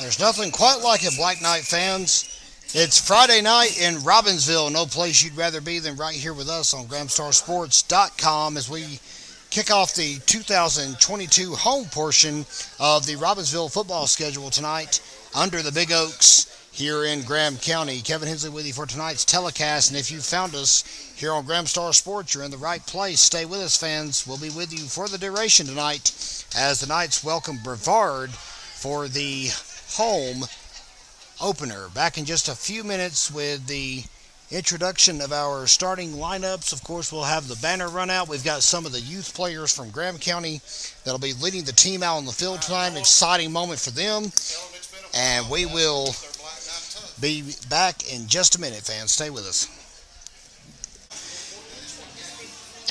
There's nothing quite like it, Black Knight fans. It's Friday night in Robbinsville. No place you'd rather be than right here with us on GramstarSports.com as we kick off the 2022 home portion of the Robbinsville football schedule tonight under the Big Oaks here in Graham County. Kevin Hensley with you for tonight's telecast, and if you found us here on Gramstar Sports, you're in the right place. Stay with us, fans. We'll be with you for the duration tonight as the Knights welcome Brevard for the home opener. Back in just a few minutes with the introduction of our starting lineups. Of course, we'll have the banner run out. We've got some of the youth players from Graham County that'll be leading the team out on the field tonight. An exciting moment for them. And we will be back in just a minute, fans. Stay with us.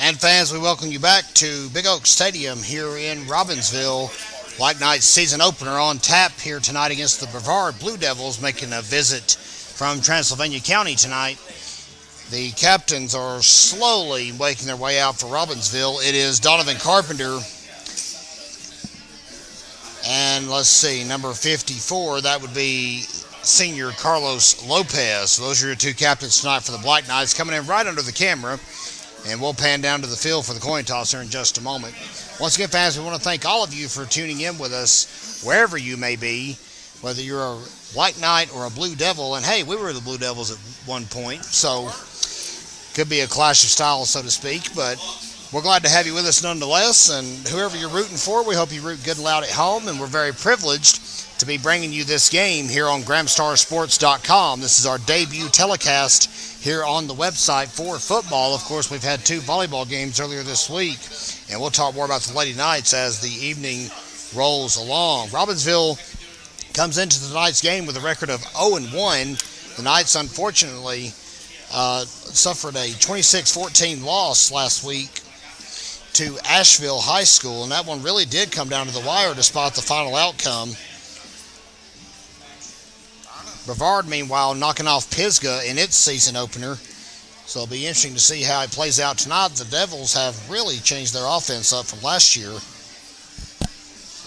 And fans, we welcome you back to Big Oak Stadium here in Robbinsville. Black Knights season opener on tap here tonight against the Brevard Blue Devils, making a visit from Transylvania County tonight. The captains are slowly making their way out for Robbinsville. It is Donovan Carpenter. And let's see, number 54, that would be senior Carlos Lopez. So those are your two captains tonight for the Black Knights, coming in right under the camera. And we'll pan down to the field for the coin toss here in just a moment. Once again, fans, we want to thank all of you for tuning in with us, wherever you may be, whether you're a White Knight or a Blue Devil. And hey, we were the Blue Devils at one point, so could be a clash of styles, so to speak. But we're glad to have you with us nonetheless. And whoever you're rooting for, we hope you root good and loud at home. And we're very privileged to be bringing you this game here on GramstarSports.com. This is our debut telecast here on the website for football. Of course, we've had two volleyball games earlier this week, and we'll talk more about the Lady Knights as the evening rolls along. Robbinsville comes into tonight's game with a record of 0-1. The Knights, unfortunately, suffered a 26-14 loss last week to Asheville High School, and that one really did come down to the wire despite the final outcome. Brevard, meanwhile, knocking off Pisgah in its season opener. So it'll be interesting to see how it plays out tonight. The Devils have really changed their offense up from last year. It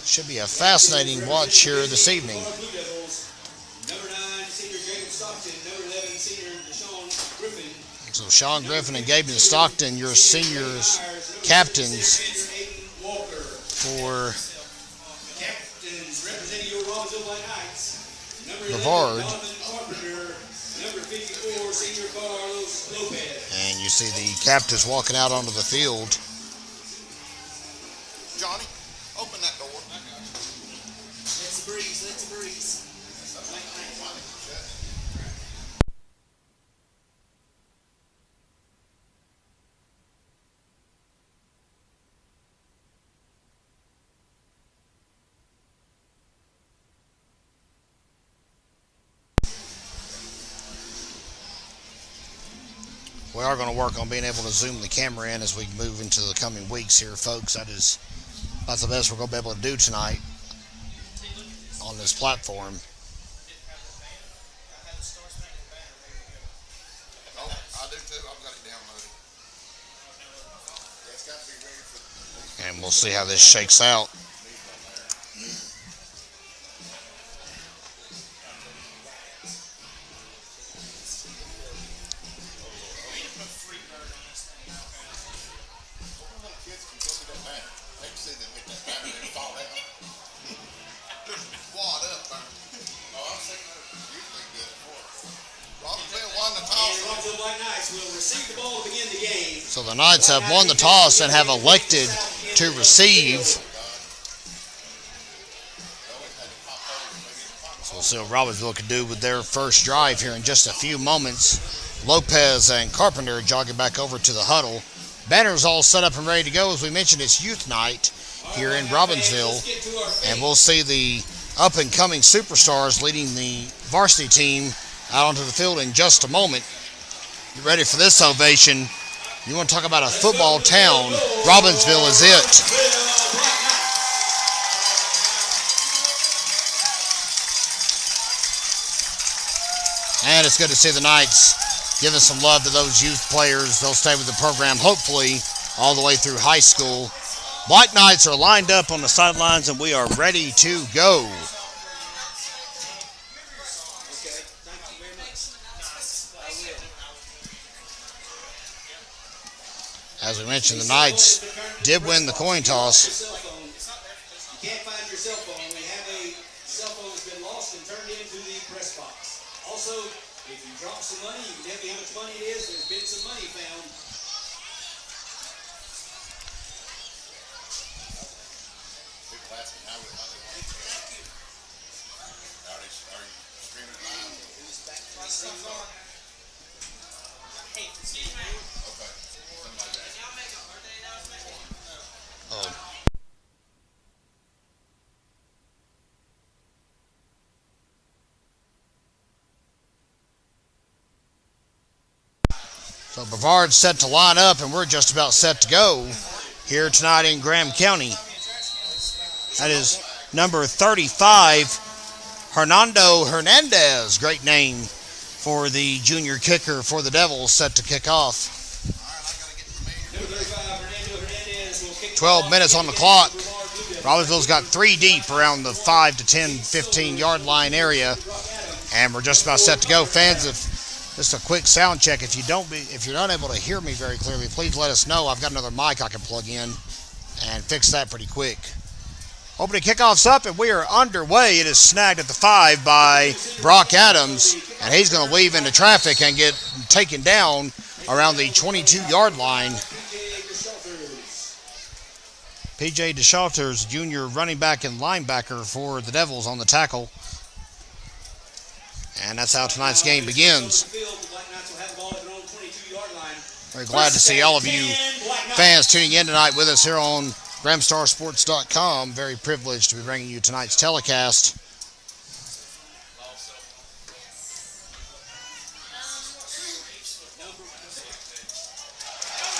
should be a fascinating watch here this evening. So Sean Griffin and Gaben Stockton, your seniors captains for Brevard. And you see the captains walking out onto the field. Johnny, open that door. Let's breeze. We are going to work on being able to zoom the camera in as we move into the coming weeks here, folks. That is about the best we're going to be able to do tonight on this platform. Oh, I do too. I've got it downloaded. It's got to be ready for. And we'll see how this shakes out. So the Knights have won the toss and have elected to receive. So we'll see what Robbinsville can do with their first drive here in just a few moments. Lopez and Carpenter jogging back over to the huddle. Banners all set up and ready to go. As we mentioned, it's youth night here in Robbinsville. And we'll see the up-and-coming superstars leading the varsity team out onto the field in just a moment. You ready for this ovation? You want to talk about a football town? Robbinsville is it. And it's good to see the Knights giving some love to those youth players. They'll stay with the program, hopefully, all the way through high school. Black Knights are lined up on the sidelines, and we are ready to go. As we mentioned, the Knights did win the coin toss. You can't find your cell phone. We have a cell phone that's been lost and turned into the press box. Also, if you drop some money, you can tell me how much money it is. There's been some money found. So Brevard's set to line up, and we're just about set to go here tonight in Graham County. That is number 35, Hernando Hernandez. Great name for the junior kicker for the Devils, set to kick off. 12 minutes on the clock. Robbinsville's got 3 deep around the 5 to 10, 15 yard line area, and we're just about set to go. Fans, just a quick sound check. If you're not able to hear me very clearly, please let us know. I've got another mic I can plug in and fix that pretty quick. Opening kickoff's up, and we are underway. It is snagged at the 5 by Brock Adams, and he's going to weave into traffic and get taken down around the 22-yard line. P.J. DeShalters, junior running back and linebacker for the Devils, on the tackle. And that's how tonight's game begins. Very glad to see all of you fans tuning in tonight with us here on GrahamStarSports.com. Very privileged to be bringing you tonight's telecast.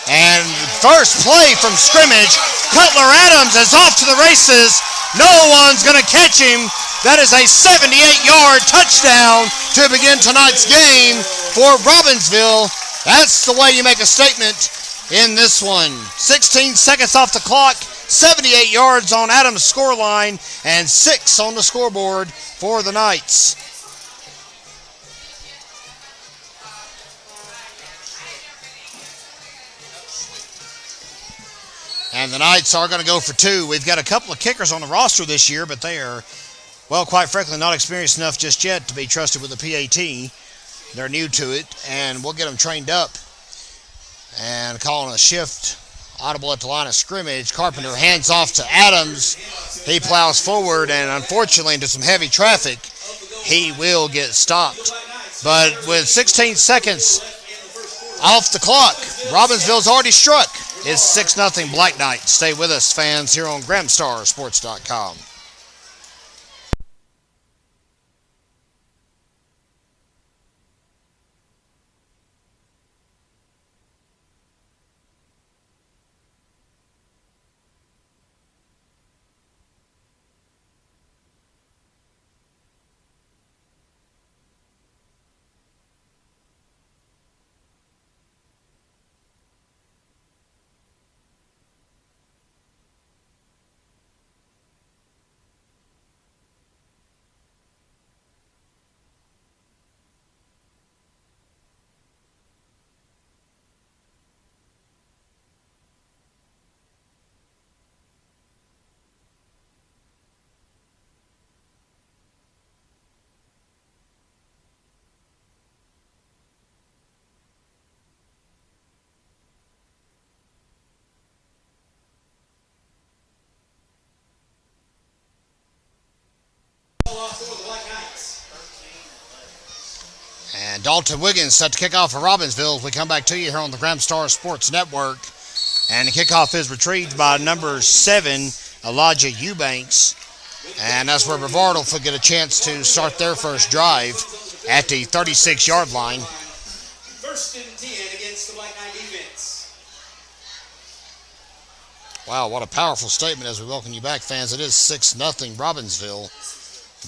And first play from scrimmage, Cutler Adams is off to the races. No one's going to catch him. That is a 78-yard touchdown to begin tonight's game for Robbinsville. That's the way you make a statement in this one. 16 seconds off the clock, 78 yards on Adams' scoreline, and 6 on the scoreboard for the Knights. And the Knights are going to go for 2. We've got a couple of kickers on the roster this year, but they are, well, quite frankly, not experienced enough just yet to be trusted with a PAT. They're new to it, and we'll get them trained up. And calling a shift, audible at the line of scrimmage. Carpenter hands off to Adams. He plows forward, and unfortunately into some heavy traffic, he will get stopped. But with 16 seconds off the clock, Robbinsville's already struck. It's 6-0 Black Knights. Stay with us, fans, here on GrahamStarSports.com. And Dalton Wiggins set to kick off for Robbinsville as we come back to you here on the Graham Star Sports Network. And the kickoff is retrieved by number 7, Elijah Eubanks. And that's where Brevard will get a chance to start their first drive at the 36-yard line. First and 10 against the Black Knight defense. Wow, what a powerful statement as we welcome you back, fans. It is 6-0 Robbinsville.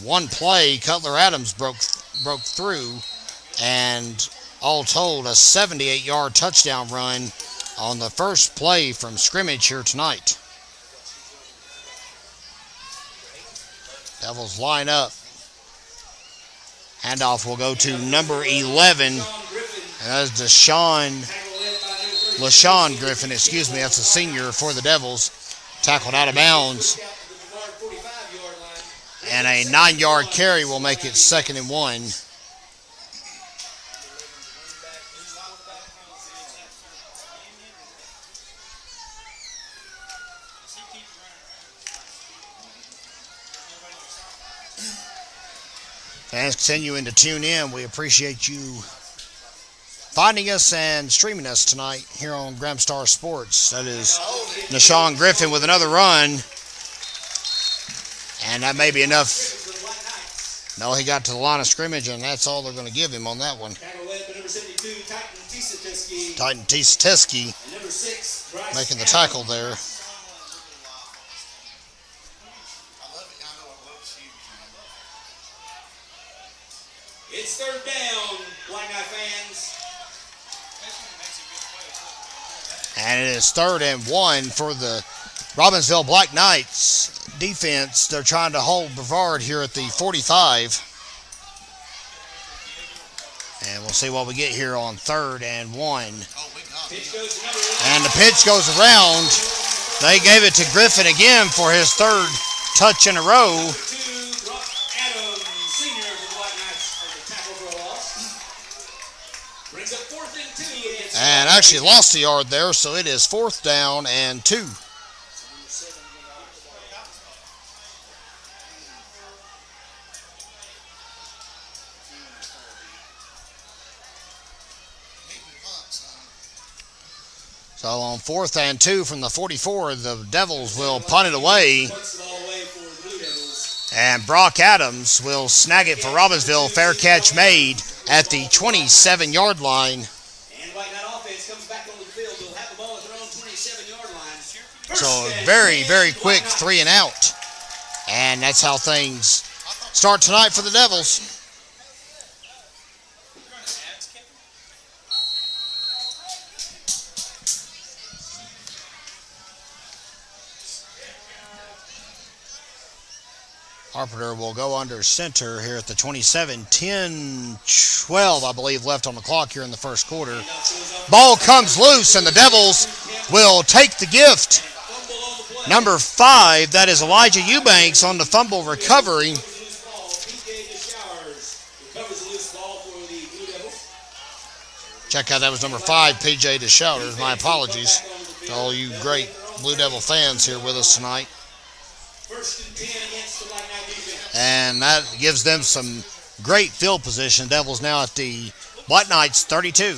One play, Cutler Adams broke through, and all told, a 78-yard touchdown run on the first play from scrimmage here tonight. Devils line up. Handoff will go to number 11, and that is Deshaun LaShawn Griffin, excuse me, that's a senior for the Devils. Tackled out of bounds. And a 9-yard carry will make it 2nd and 1. Fans continuing to tune in. We appreciate you finding us and streaming us tonight here on Gramstar Sports. That is LaShawn Griffin with another run. And that may be enough. No, he got to the line of scrimmage, and that's all they're going to give him on that one. Titan Tisateski making the tackle there. It's 3rd down, Black Knight fans. And it is 3rd and 1 for the Robbinsville Black Knights defense. They're trying to hold Brevard here at the 45. And we'll see what we get here on 3rd and 1. And the pitch goes around. They gave it to Griffin again for his 3rd touch in a row. And actually lost a yard there, so it is 4th down and 2. So on 4th and 2 from the 44, the Devils will punt it away. And Brock Adams will snag it for Robbinsville. Fair catch made at the 27-yard line. So a very, very quick 3 and out. And that's how things start tonight for the Devils. Carpenter will go under center here at the 27. 10-12, I believe, left on the clock here in the first quarter. Ball comes loose, and the Devils will take the gift. Number 5, that is Elijah Eubanks on the fumble recovery. Check out, that was number 5, P.J. DeShouters. My apologies to all you great Blue Devil fans here with us tonight. And that gives them some great field position. Devils now at the Black Knights 32.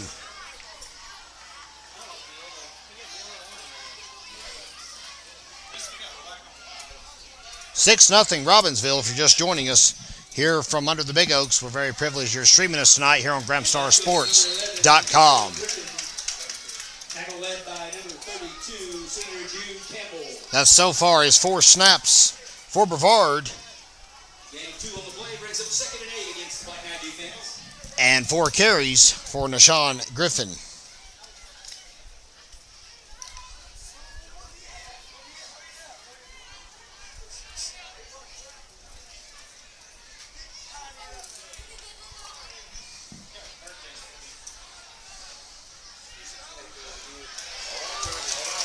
6-0 Robbinsville. If you're just joining us here from under the Big Oaks, we're very privileged you're streaming us tonight here on GramstarSports.com. Tackle led by number 32, senior Jude Campbell. That so far is 4 snaps for Brevard. Getting 2 on the play brings up 2nd and 8 against the Black Knight defense. And 4 carries for LaShawn Griffin.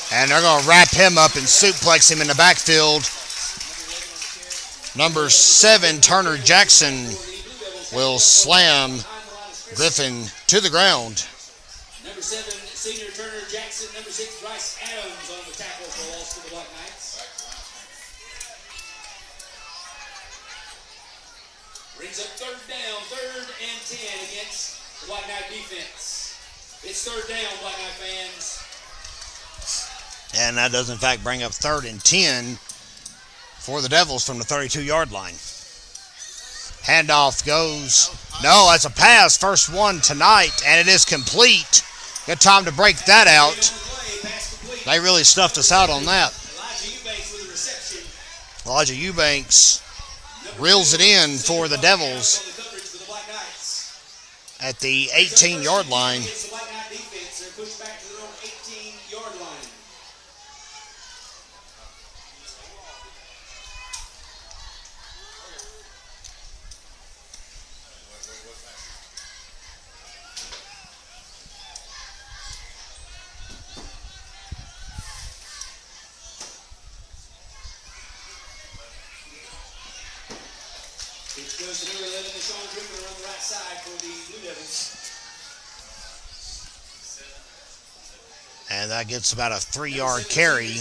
And they're going to wrap him up and suplex him in the backfield. Number 7, Turner Jackson, will slam Griffin to the ground. Number 7, senior Turner Jackson. Number 6, Bryce Adams on the tackle for a loss to the Black Knights. Brings up 3rd down, 3rd and 10 against the Black Knight defense. It's 3rd down, Black Knight fans. And that does, in fact, bring up 3rd and 10 for the Devils from the 32-yard line. Handoff goes. No, that's a pass. First one tonight, and it is complete. Good time to break that out. They really stuffed us out on that. Elijah Eubanks reels it in for the Devils at the 18-yard line. right side for the Blue Devils. And that gets about a 3-yard carry.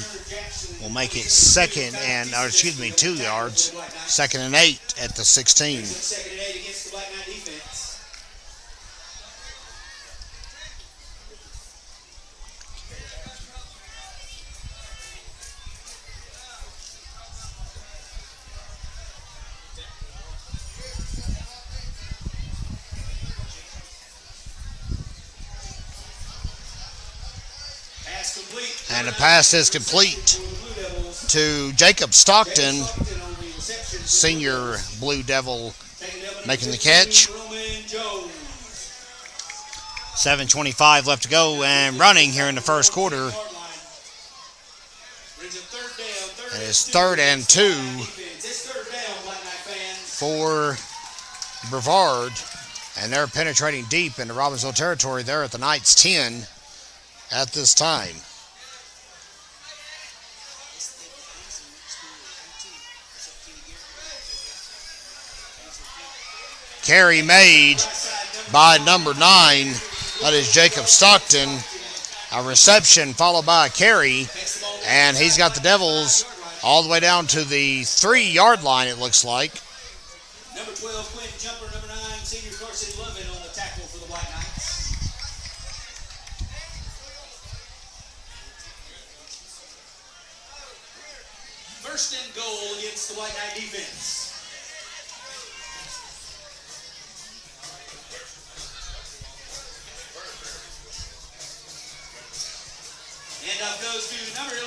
We'll make it 2nd and, 2 yards. 2nd and 8 at the 16. 2nd and 8 against the Black Knight defense. And the pass is complete to Jacob Stockton, senior Blue Devil, making the catch. 7:25 left to go and running here in the first quarter. And it's 3rd and 2 for Brevard. And they're penetrating deep into Robbinsville territory. They're at the Knights 10 at this time. Carry made by number 9. That is Jacob Stockton. A reception followed by a carry. And he's got the Devils all the way down to the 3-yard line, it looks like. Number 12, Quinn Jumper. Number 9, senior Carson Lovin on the tackle for the Black Knights. First and goal against the Black Knight defense. Handoff goes to number 11,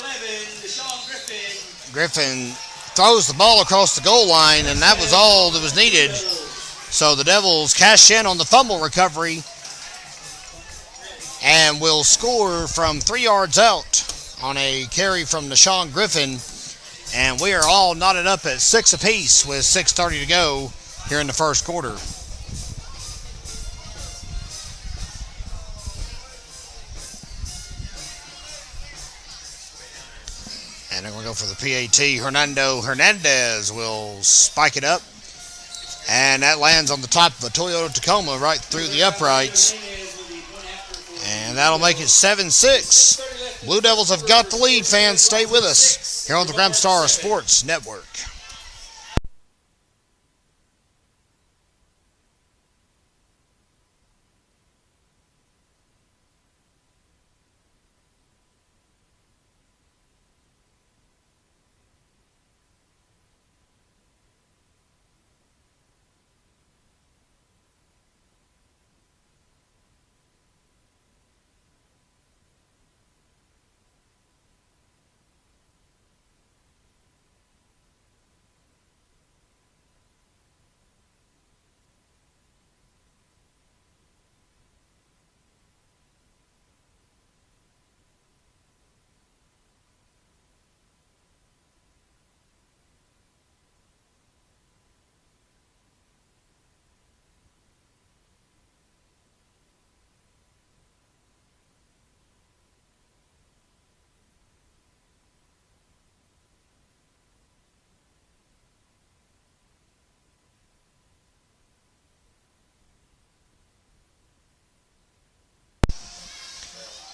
Deshaun Griffin. Griffin throws the ball across the goal line, and that was all that was needed. So the Devils cash in on the fumble recovery and will score from 3 yards out on a carry from Deshaun Griffin. And we are all knotted up at 6 apiece with 6:30 to go here in the first quarter. And they're going to go for the PAT. Hernando Hernandez will spike it up. And that lands on the top of a Toyota Tacoma right through the uprights. And that'll make it 7-6. Blue Devils have got the lead, fans. Stay with us here on the Gramstar Sports Network.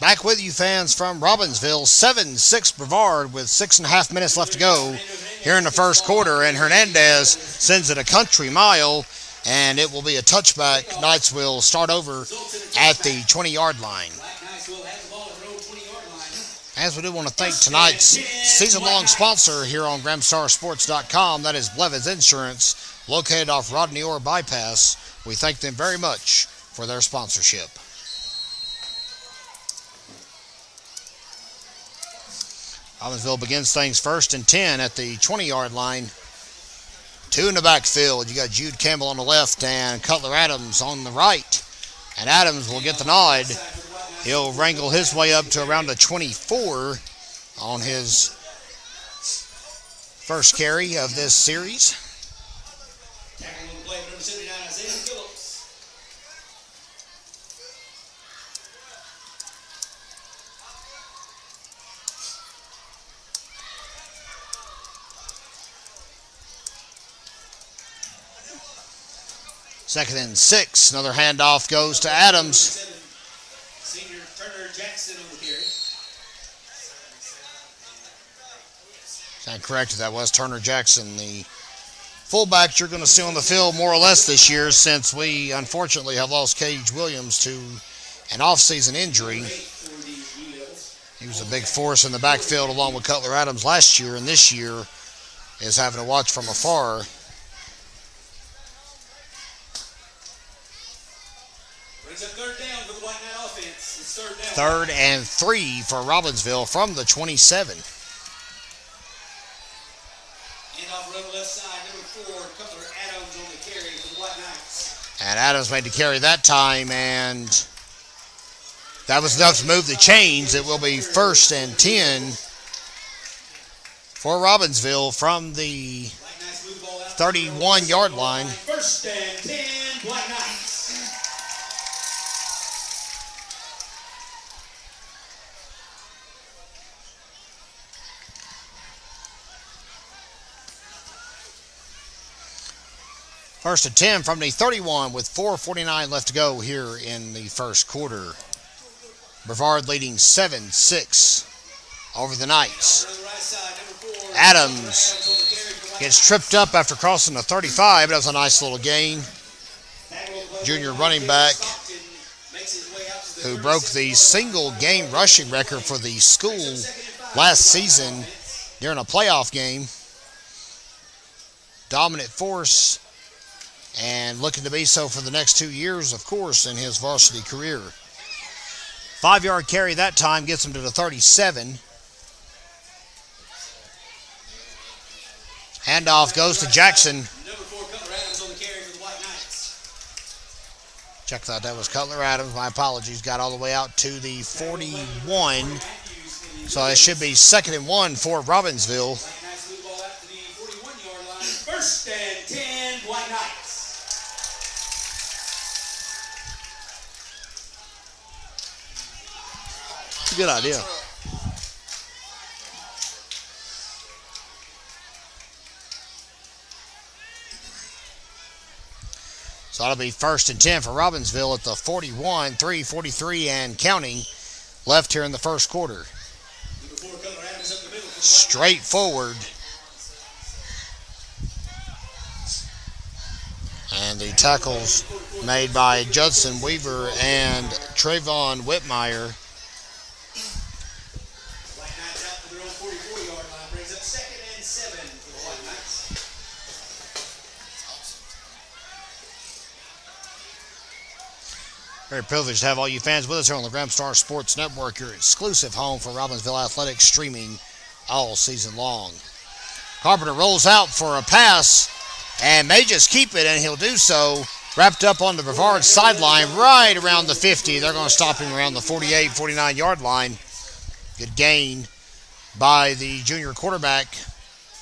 Back with you, fans, from Robbinsville. 7-6 Brevard with 6.5 minutes left to go here in the first quarter. And Hernandez sends it a country mile, and it will be a touchback. Knights will start over at the 20-yard line. As we do want to thank tonight's season-long sponsor here on GramstarSports.com, that is Blevins Insurance, located off Rodney Orr Bypass. We thank them very much for their sponsorship. Robbinsville begins things 1st and 10 at the 20-yard line. 2 in the backfield. You got Jude Campbell on the left and Cutler Adams on the right. And Adams will get the nod. He'll wrangle his way up to around the 24 on his first carry of this series. 2nd and 6. Another handoff goes to Adams. Senior Turner Jackson on the carry. Stand corrected, that was Turner Jackson, the fullback you're going to see on the field more or less this year, since we unfortunately have lost Cage Williams to an off-season injury. He was a big force in the backfield along with Cutler Adams last year, and this year is having to watch from afar. Brings up 3rd down for the White Knight offense. It's 3rd down. 3rd and 3 for Robbinsville from the 27. Handoff around the left side, number 4, Cutler Adams on the carry for the White Knights. And Adams made the carry that time, and that was enough to move the chains. It will be 1st and 10 for Robbinsville from the 31-yard line. 1st and 10, Black Knights. First and 10 from the 31 with 4:49 left to go here in the first quarter. Brevard leading 7-6 over the Knights. Adams gets tripped up after crossing the 35, but that was a nice little gain. Junior running back who broke the single game rushing record for the school last season during a playoff game. Dominant force, and looking to be so for the next 2 years, of course, in his varsity career. 5-yard carry that time gets him to the 37. Handoff goes to Jackson. Number 4, Cutler Adams on the carry for the White Knights. Check that, that was Cutler Adams. My apologies. Got all the way out to the 41. So it should be 2nd and 1 for Robbinsville. White Knights move ball out to the 41-yard line. 1st and 10, White Knights. Good idea. So that'll be 1st and 10 for Robbinsville at the 41, 3:43 and counting left here in the first quarter. Straight forward. And the tackles made by Judson Weaver and Trayvon Whitmire. White Knights out to their own 44-yard line. Brings up 2nd and 7 for the White Knights. Very privileged to have all you fans with us here on the Graham Star Sports Network, your exclusive home for Robbinsville Athletics, streaming all season long. Carpenter rolls out for a pass and may just keep it, and he'll do so. Wrapped up on the Brevard sideline right around the 50. They're going to stop him around the 48, 49-yard line. Good gain by the junior quarterback.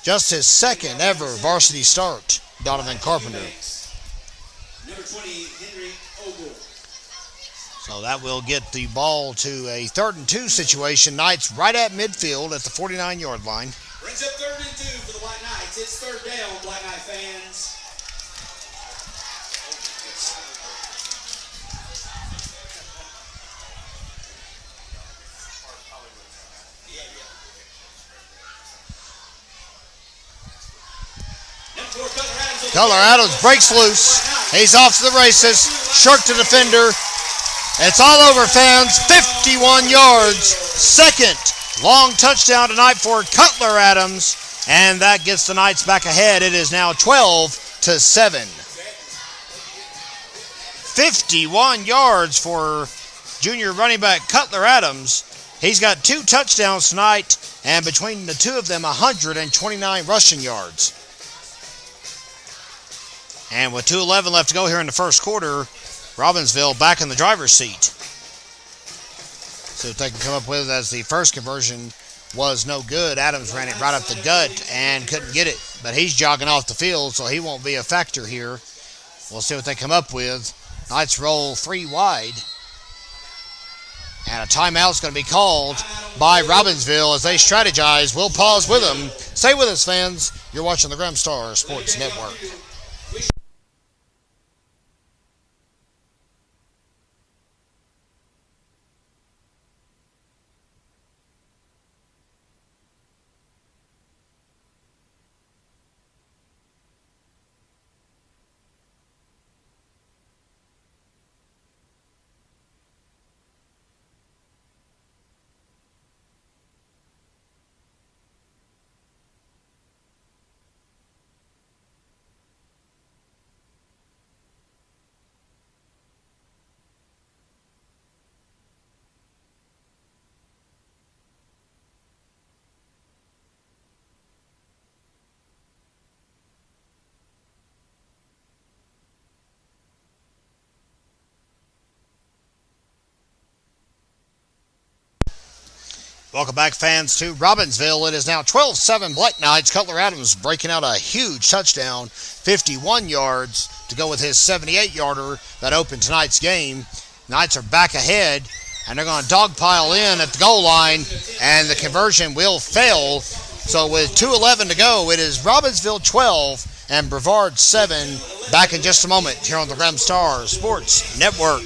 Just his 2nd ever varsity start, Donovan Carpenter. Number 20, Henry Ogle. So that will get the ball to a 3rd and 2 situation. Knights right at midfield at the 49-yard line. Brings up 3rd and 2 for the White Knights. It's 3rd down, Black Knight fans. Cutler Adams breaks loose. He's off to the races. Shirk to defender. It's all over, fans. 51 yards. 2nd long touchdown tonight for Cutler Adams. And that gets the Knights back ahead. It is now 12-7. 51 yards for junior running back Cutler Adams. He's got 2 touchdowns tonight, and between the 2 of them, 129 rushing yards. And with 2:11 left to go here in the first quarter, Robbinsville back in the driver's seat. See what they can come up with, as the first conversion was no good. Adams ran it right up the gut and couldn't get it. But he's jogging off the field, so he won't be a factor here. We'll see what they come up with. Knights roll 3 wide. And a timeout's going to be called by Robbinsville as they strategize. We'll pause with them. Stay with us, fans. You're watching the Graham Star Sports Network. Welcome back, fans, to Robbinsville. It is now 12-7 Black Knights. Cutler Adams breaking out a huge touchdown, 51 yards to go with his 78-yarder that opened tonight's game. Knights are back ahead, and they're going to dogpile in at the goal line, and the conversion will fail. So with 2:11 to go, it is Robbinsville 12 and Brevard 7. Back in just a moment here on the Graham Star Sports Network.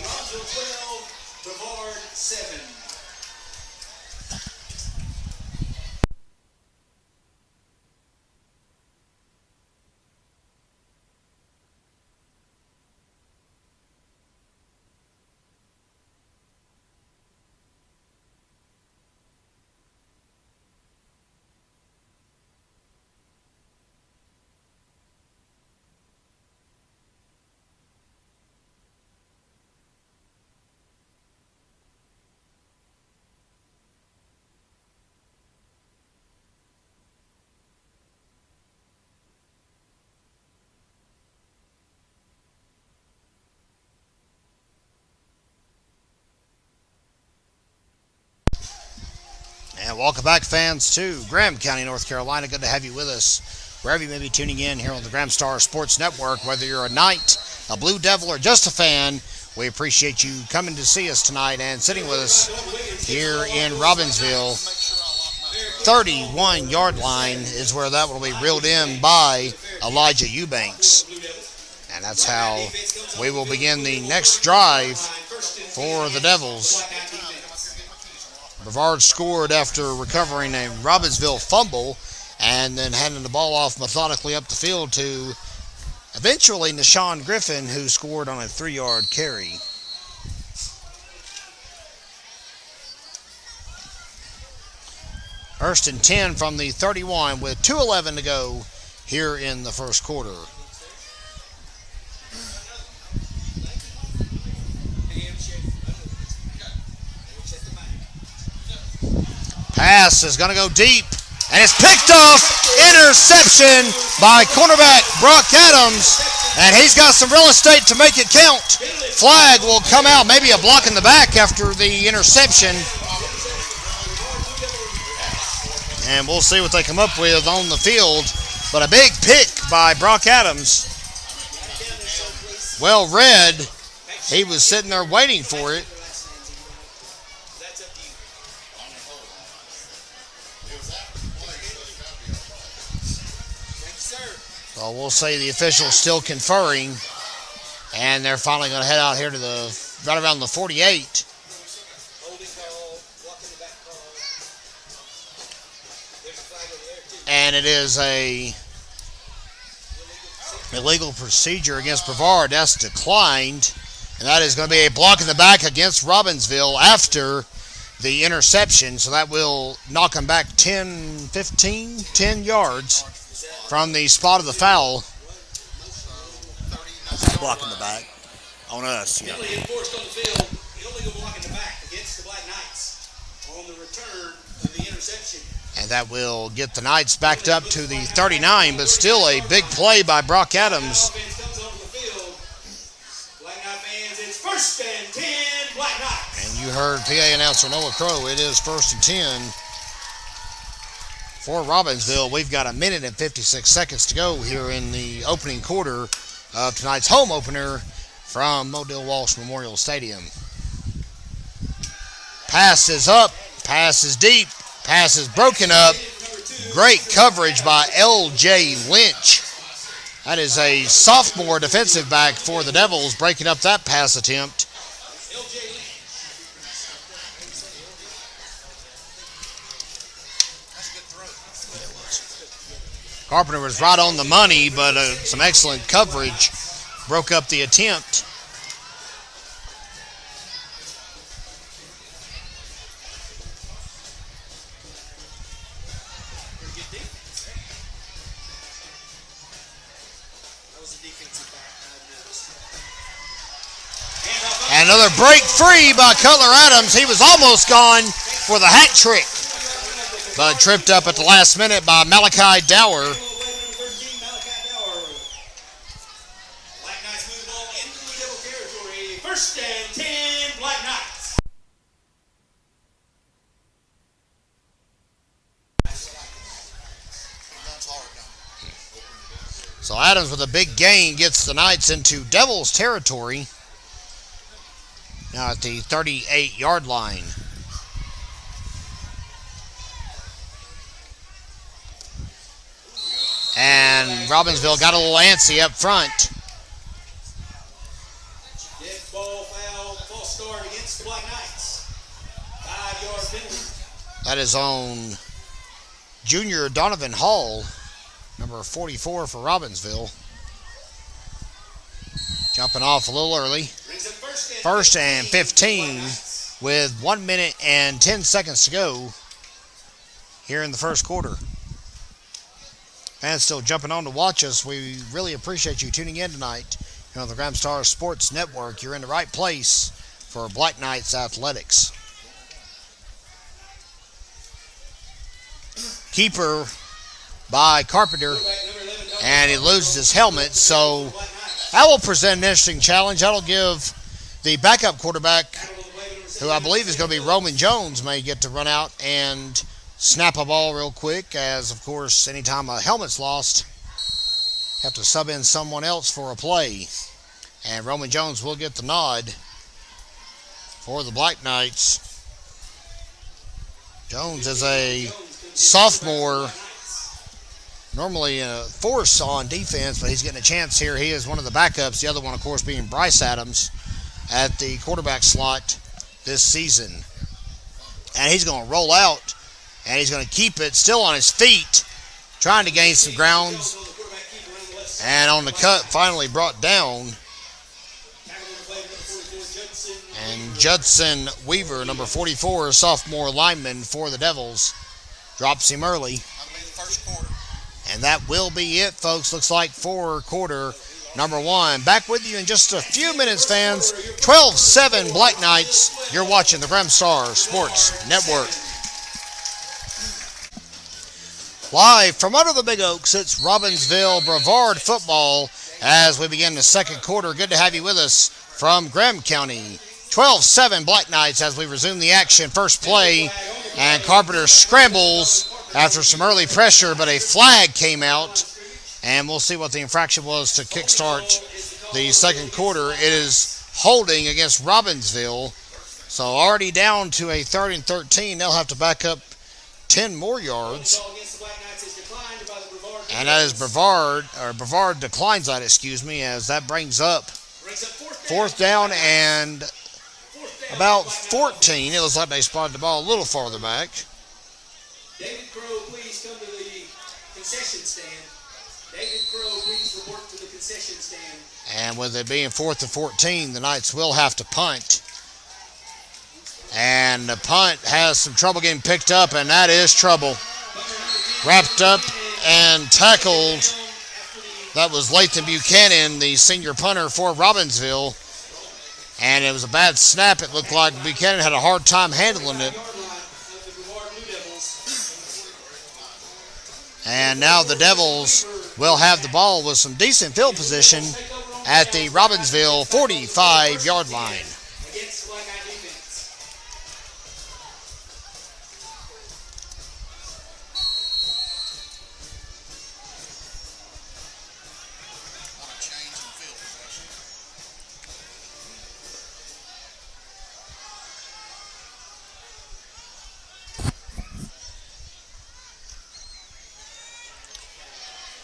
And welcome back, fans, to Graham County, North Carolina. Good to have you with us wherever you may be tuning in here on the Graham Star Sports Network. Whether you're a Knight, a Blue Devil, or just a fan, we appreciate you coming to see us tonight and sitting with us here in Robbinsville. 31-yard line is where that will be reeled in by Elijah Eubanks. And that's how we will begin the next drive for the Devils. Brevard scored after recovering a Robbinsville fumble and then handing the ball off methodically up the field to eventually Nashawn Griffin, who scored on a 3-yard carry. First and 10 from the 31 with 2:11 to go here in the first quarter. Pass is going to go deep, and it's picked off. Interception by cornerback Brock Adams, and he's got some real estate to make it count. Flag will come out, maybe a block in the back after the interception. And we'll see what they come up with on the field. But a big pick by Brock Adams. Well read. He was sitting there waiting for it. So we'll say the officials still conferring, and they're finally going to head out here to the right around the 48. And it is a illegal procedure against Brevard. That's declined, and that is going to be a block in the back against Robbinsville after the interception. So that will knock them back 10 yards from the spot of the foul. Block in the back on us, yeah. Penalty enforced on the field. Illegal block in the back against the Black Knights on the return of the interception. And that will get the Knights backed up to the 39, but still a big play by Brock Adams. Offense comes onto the field. Black Knight fans, it's first and 10, Black Knights. And you heard PA announcer Noah Crow. It is first and 10 for Robbinsville. We've got 1 minute and 56 seconds to go here in the opening quarter of tonight's home opener from Modell Walsh Memorial Stadium. Pass is up, pass is deep, pass is broken up. Great coverage by L.J. Lynch. That is a sophomore defensive back for the Devils breaking up that pass attempt. Carpenter was right on the money, but some excellent coverage broke up the attempt. And another break free by Cutler Adams. He was almost gone for the hat trick, but tripped up at the last minute by Malachi Dower. First and 10, Black Knights. So Adams with a big gain gets the Knights into Devils territory. Now at the 38-yard line. And Robbinsville got a little antsy up front. Dead ball foul, false start against the Black Knights. 5-yard penalty. That is on Junior Donovan Hall, number 44 for Robbinsville. Jumping off a little early. First and 15 with 1 minute and 10 seconds to go here in the first quarter. Fans still jumping on to watch us. We really appreciate you tuning in tonight. Here on the Graham Star Sports Network, you're in the right place for Black Knights Athletics. Keeper by Carpenter, and he loses his helmet, so that will present an interesting challenge. That'll give the backup quarterback, who I believe is going to be Roman Jones, may get to run out and snap a ball real quick, as of course anytime a helmet's lost, you have to sub in someone else for a play. And Roman Jones will get the nod for the Black Knights. Jones is a sophomore, normally a force on defense, but he's getting a chance here. He is one of the backups, the other one of course being Bryce Adams at the quarterback slot this season. And he's going to roll out, and he's going to keep it still on his feet, trying to gain some ground. And on the cut, finally brought down. And Judson Weaver, number 44, sophomore lineman for the Devils, drops him early. And that will be it, folks. Looks like for quarter number one. Back with you in just a few minutes, fans. 12-7 Black Knights. You're watching the Graham Star Sports Network. Live from under the big oaks, it's Robbinsville Brevard football as we begin the second quarter. Good to have you with us from Graham County. 12-7 Black Knights as we resume the action. First play, and Carpenter scrambles after some early pressure, but a flag came out, and we'll see what the infraction was to kickstart the second quarter. It is holding against Robbinsville, so already down to a 3rd and 13. They'll have to back up 10 more yards. And that is Brevard declines that, as that brings up 4th down and about 14. It looks like they spotted the ball a little farther back. David Crow, please come to the concession stand. David Crow, please report to the concession stand. And with it being 4th and 14, the Knights will have to punt. And the punt has some trouble getting picked up, and that is trouble. Wrapped up and tackled. That was Lathan Buchanan, the senior punter for Robbinsville. And it was a bad snap. It looked like Buchanan had a hard time handling it. And now the Devils will have the ball with some decent field position at the Robbinsville 45-yard line.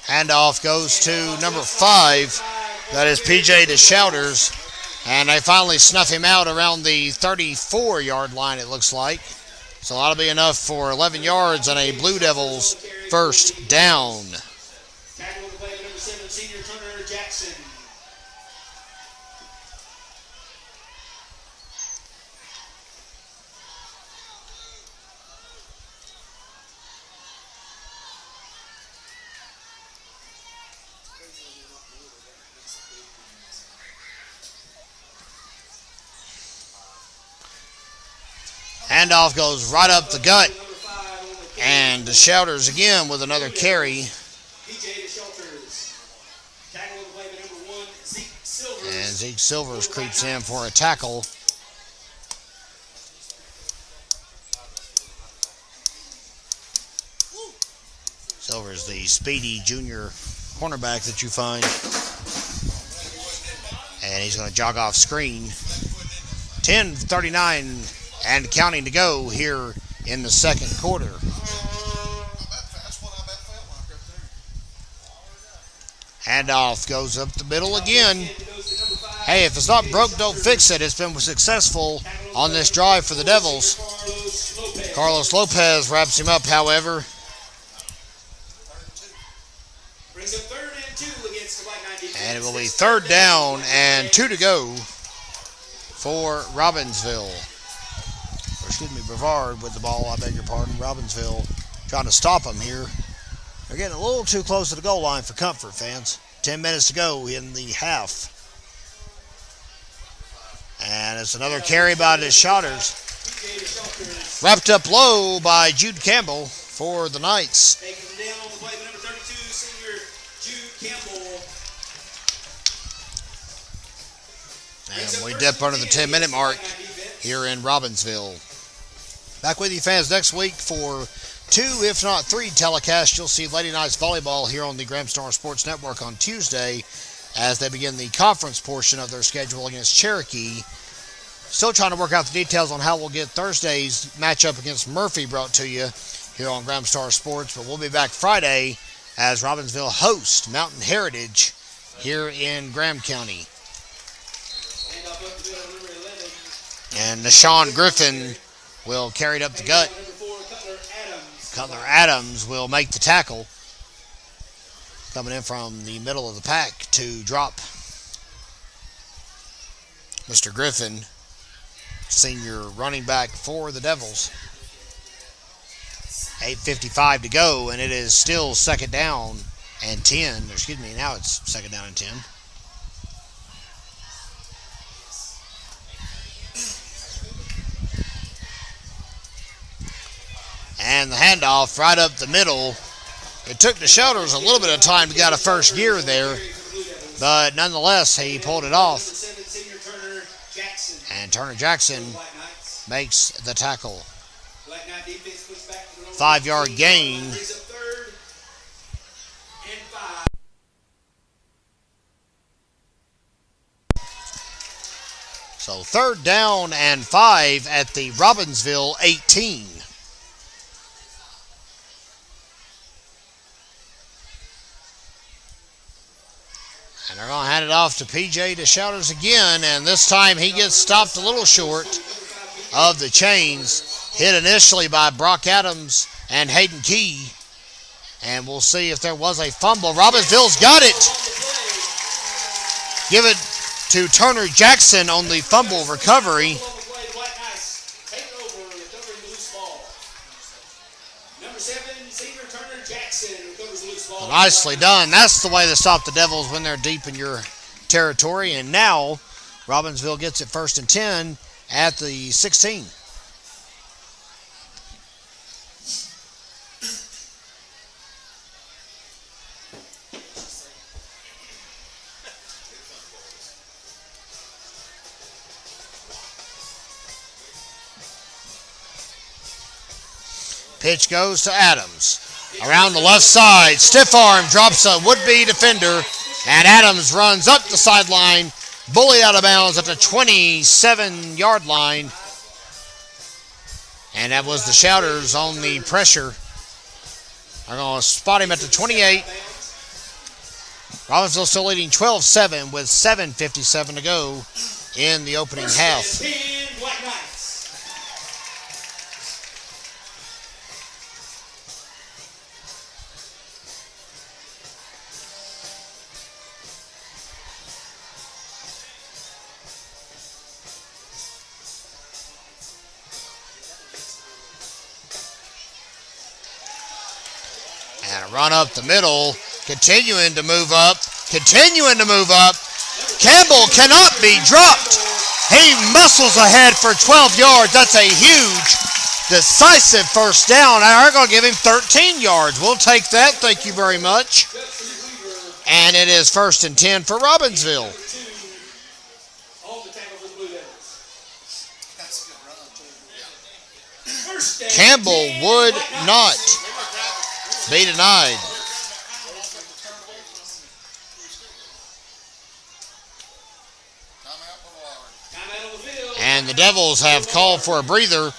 Handoff goes to number 5. That is PJ DeShouters. And they finally snuff him out around the 34-yard line, it looks like. So that'll be enough for 11 yards and a Blue Devils first down. Tackle the play with number 7, senior Turner Jackson. Handoff goes right up the gut. And DeShouters again with another carry. And Zeke Silvers creeps in for a tackle. Silvers, the speedy junior cornerback that you find. And he's going to jog off screen. 10:39 and counting to go here in the second quarter. Handoff goes up the middle again. Hey, if it's not broke, don't fix it. It's been successful on this drive for the Devils. Carlos Lopez wraps him up, however. And it will be 3rd down and 2 to go for Robbinsville. Or excuse me, Brevard with the ball, I beg your pardon. Robbinsville trying to stop him here. They're getting a little too close to the goal line for comfort, fans. 10 minutes to go in the half. And it's another carry by the Shotters. Wrapped up low by Jude Campbell for the Knights. And we dip under the 10-minute mark here in Robbinsville. Back with you, fans, next week for 2, if not 3 telecasts. You'll see Lady Knights volleyball here on the Graham Star Sports Network on Tuesday as they begin the conference portion of their schedule against Cherokee. Still trying to work out the details on how we'll get Thursday's matchup against Murphy brought to you here on Graham Star Sports. But we'll be back Friday as Robbinsville hosts Mountain Heritage here in Graham County. And Nashawn Griffin will carry it up the gut. Cutler Adams will make the tackle. Coming in from the middle of the pack to drop Mr. Griffin, senior running back for the Devils. 8:55 to go, and it is still 2nd down and 10. Excuse me, now it's 2nd down and 10. And the handoff right up the middle. It took the Shouters a little bit of time to get a first gear there, but nonetheless, he pulled it off. And Turner Jackson makes the tackle. 5-yard gain. So 3rd down and 5 at the Robbinsville 18. And they're going to hand it off to PJ to Shouters again, and this time he gets stopped a little short of the chains. Hit initially by Brock Adams and Hayden Key. And we'll see if there was a fumble. Robbinsville's got it. Give it to Turner Jackson on the fumble recovery. Nicely done. That's the way to stop the Devils when they're deep in your territory. And now Robbinsville gets it 1st and 10 at the 16. Pitch goes to Adams. Around the left side, stiff arm, drops a would-be defender, and Adams runs up the sideline, bullied out of bounds at the 27-yard line. And that was the Shouters on the pressure. They're going to spot him at the 28. Robbinsville still leading 12-7 with 7:57 to go in the opening half. And a run up the middle, continuing to move up. Campbell cannot be dropped. He muscles ahead for 12 yards. That's a huge, decisive 1st down. They're going to give him 13 yards. We'll take that. Thank you very much. And it is 1st and 10 for Robbinsville. Campbell would not be denied. And the Devils have called for a breather.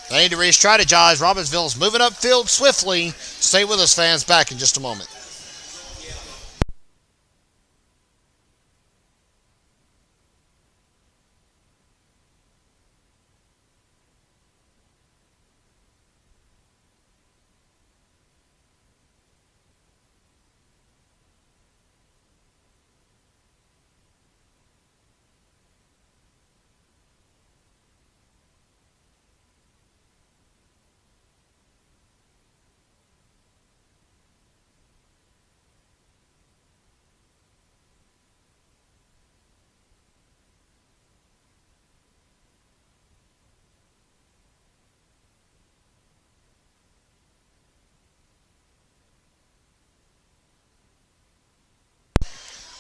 They need to re-strategize. Robbinsville's moving upfield swiftly. Stay with us, fans. Back in just a moment.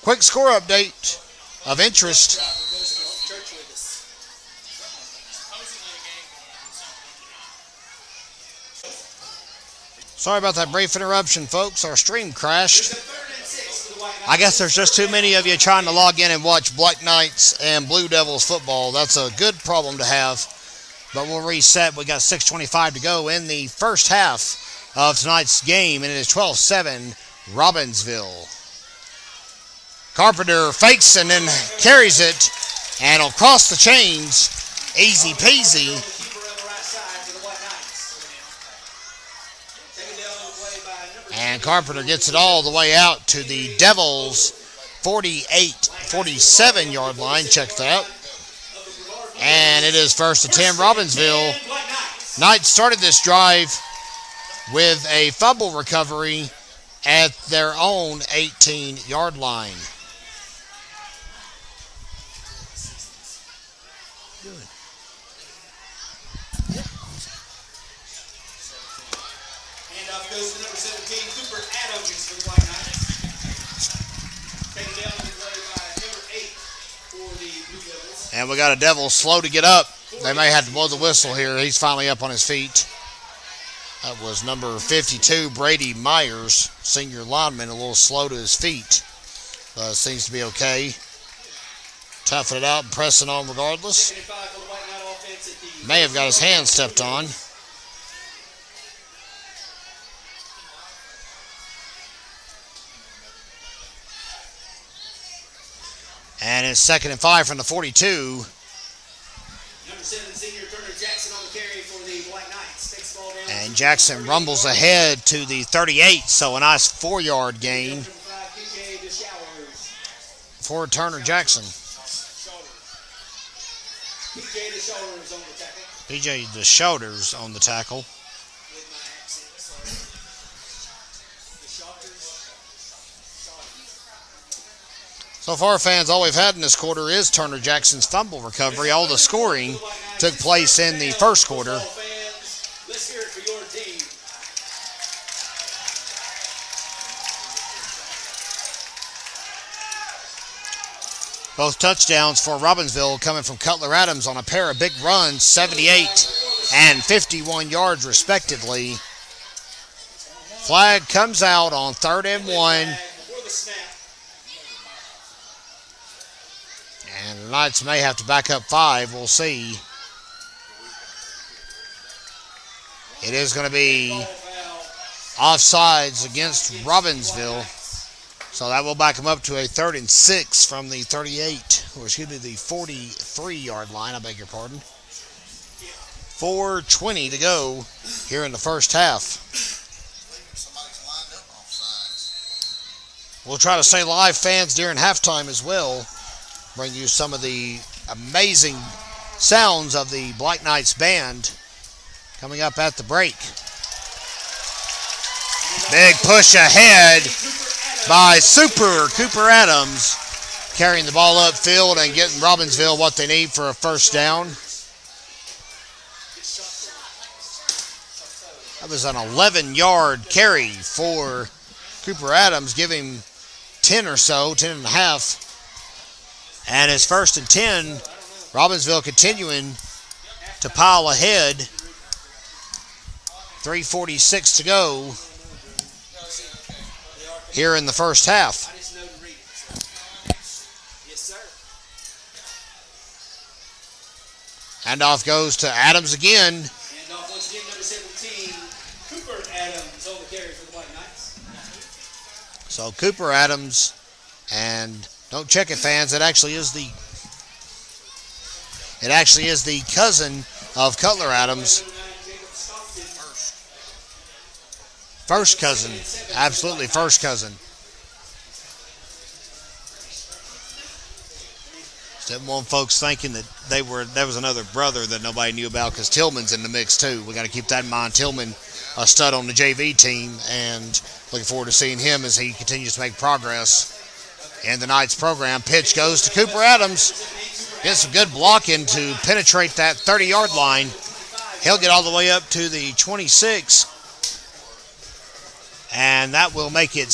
Quick score update of interest. Sorry about that brief interruption, folks. Our stream crashed. I guess there's just too many of you trying to log in and watch Black Knights and Blue Devils football. That's a good problem to have. But we'll reset. We got 6:25 to go in the first half of tonight's game, and it is 12-7 Robbinsville. Carpenter fakes and then carries it, and will cross the chains. Easy peasy. And Carpenter gets it all the way out to the Devils' 47 yard line. Check that. And it is first and 10 Robbinsville. Knights started this drive with a fumble recovery at their own 18 yard line. Handoff goes to number 17, Cooper Adams for the Black Knights. Taken down the play by number 8 for the Blue Devils. And we got a Devil slow to get up. They may have to blow the whistle here. He's finally up on his feet. That was number 52, Brady Myers, senior lineman, a little slow to his feet. Seems to be okay. Toughing it out and pressing on regardless. May have got his hand stepped on. And it's 2nd and 5 from the 42. Number 7, senior Turner Jackson on the carry for the Black Knights. Takes the ball down. And Jackson rumbles ahead to the 38, so a nice 4-yard gain for Turner Jackson. PJ the Shoulders on the tackle. So far, fans, all we've had in this quarter is Turner Jackson's fumble recovery. All the scoring took place in the first quarter. Let's hear it for your team. Both touchdowns for Robbinsville coming from Cutler Adams on a pair of big runs, 78 and 51 yards respectively. Flag comes out on 3rd and 1. And the Knights may have to back up 5. We'll see. It is going to be offsides against Robbinsville. So that will back them up to a 3rd and 6 from the 38, or excuse me, the 43-yard line. I beg your pardon. 4:20 to go here in the first half. We'll try to stay live, fans, during halftime as well. Bring you some of the amazing sounds of the Black Knights band coming up at the break. Big push ahead by Super Cooper Adams, carrying the ball upfield and getting Robbinsville what they need for a first down. That was an 11-yard carry for Cooper Adams, give him 10 or so, 10 and a half. And it's 1st and 10. Robbinsville continuing to pile ahead. 3:46 to go here in the first half. Handoff goes to Adams again. Handoff once again, number 17, Cooper Adams on the carry for the Black Knights. So Cooper Adams, and don't check it, fans. It actually is the cousin of Cutler Adams. First cousin, absolutely first cousin. Didn't want folks thinking that there was another brother that nobody knew about, because Tillman's in the mix too. We got to keep that in mind. Tillman, a stud on the JV team, and looking forward to seeing him as he continues to make progress in the Knights program. Pitch goes to Cooper Adams. Gets some good blocking to penetrate that 30-yard line. He'll get all the way up to the 26. And that will make it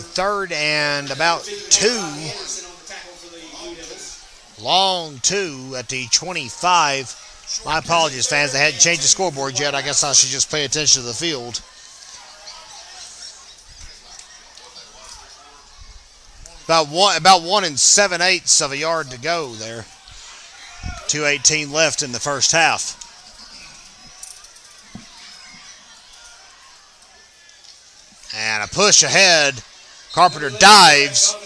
third and about 2. Long 2 at the 25. My apologies, fans. They hadn't changed the scoreboard yet. I guess I should just pay attention to the field. About 1 7/8 of a yard to go there. 2:18 left in the first half. And a push ahead. Carpenter dives.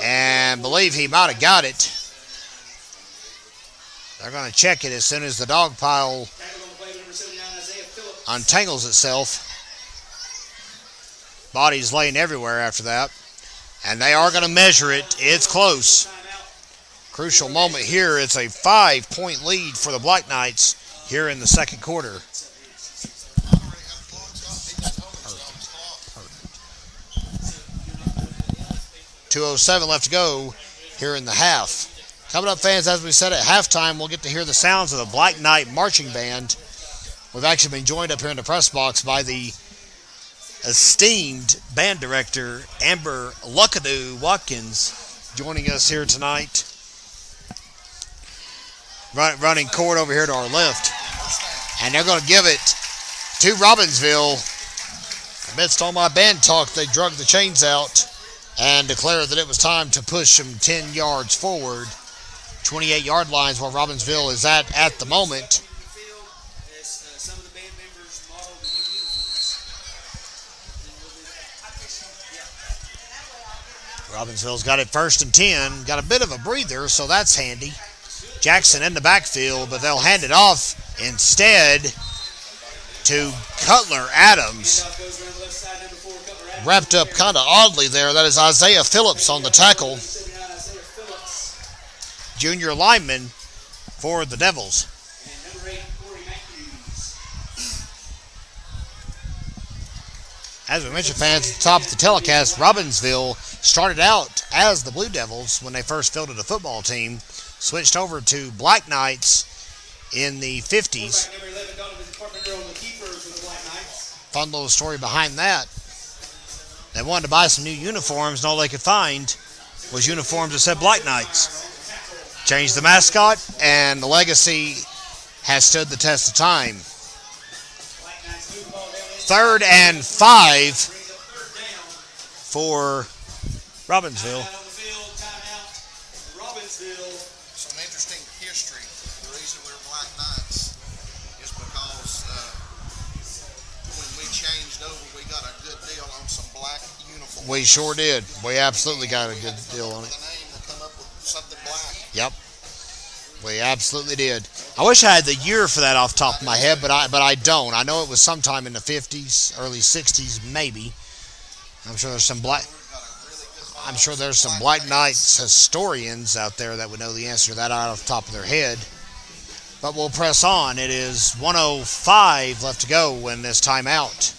And believe he might have got it. They're going to check it as soon as the dog pile untangles itself. Bodies laying everywhere after that. And they are going to measure it. It's close. Crucial moment here. It's a 5-point lead for the Black Knights here in the second quarter. 2:07 left to go here in the half. Coming up, fans, as we said at halftime, we'll get to hear the sounds of the Black Knight Marching Band. We've actually been joined up here in the press box by the esteemed band director, Amber Luckadoo Watkins, joining us here tonight. Running court over here to our left. And they're going to give it to Robbinsville. Amidst all my band talk, they drug the chains out and declared that it was time to push them 10 yards forward. 28-yard lines where Robbinsville is at the moment. Robbinsville's got it 1st and 10. Got a bit of a breather, so that's handy. Jackson in the backfield, but they'll hand it off instead to Cutler Adams. Wrapped up kind of oddly there. That is Isaiah Phillips on the tackle. Junior lineman for the Devils. As we mentioned, fans, at the top of the telecast, Robbinsville started out as the Blue Devils when they first fielded a football team. Switched over to Black Knights in the 50s. Fun little story behind that. They wanted to buy some new uniforms, and all they could find was uniforms that said Black Knights. Changed the mascot, and the legacy has stood the test of time. 3rd and 5 for Robbinsville. Some interesting history. The reason we're Black Knights is because when we changed over, we got a good deal on some black uniforms. We sure did. We absolutely got a good deal on it. The name will come up with something black. Yep. We absolutely did. I wish I had the year for that off the top of my head, but I don't. I know it was sometime in the 50s, early 60s, maybe. I'm sure there's some Black Knights historians out there that would know the answer to that off the top of their head. But we'll press on. It is 1:05 left to go in this timeout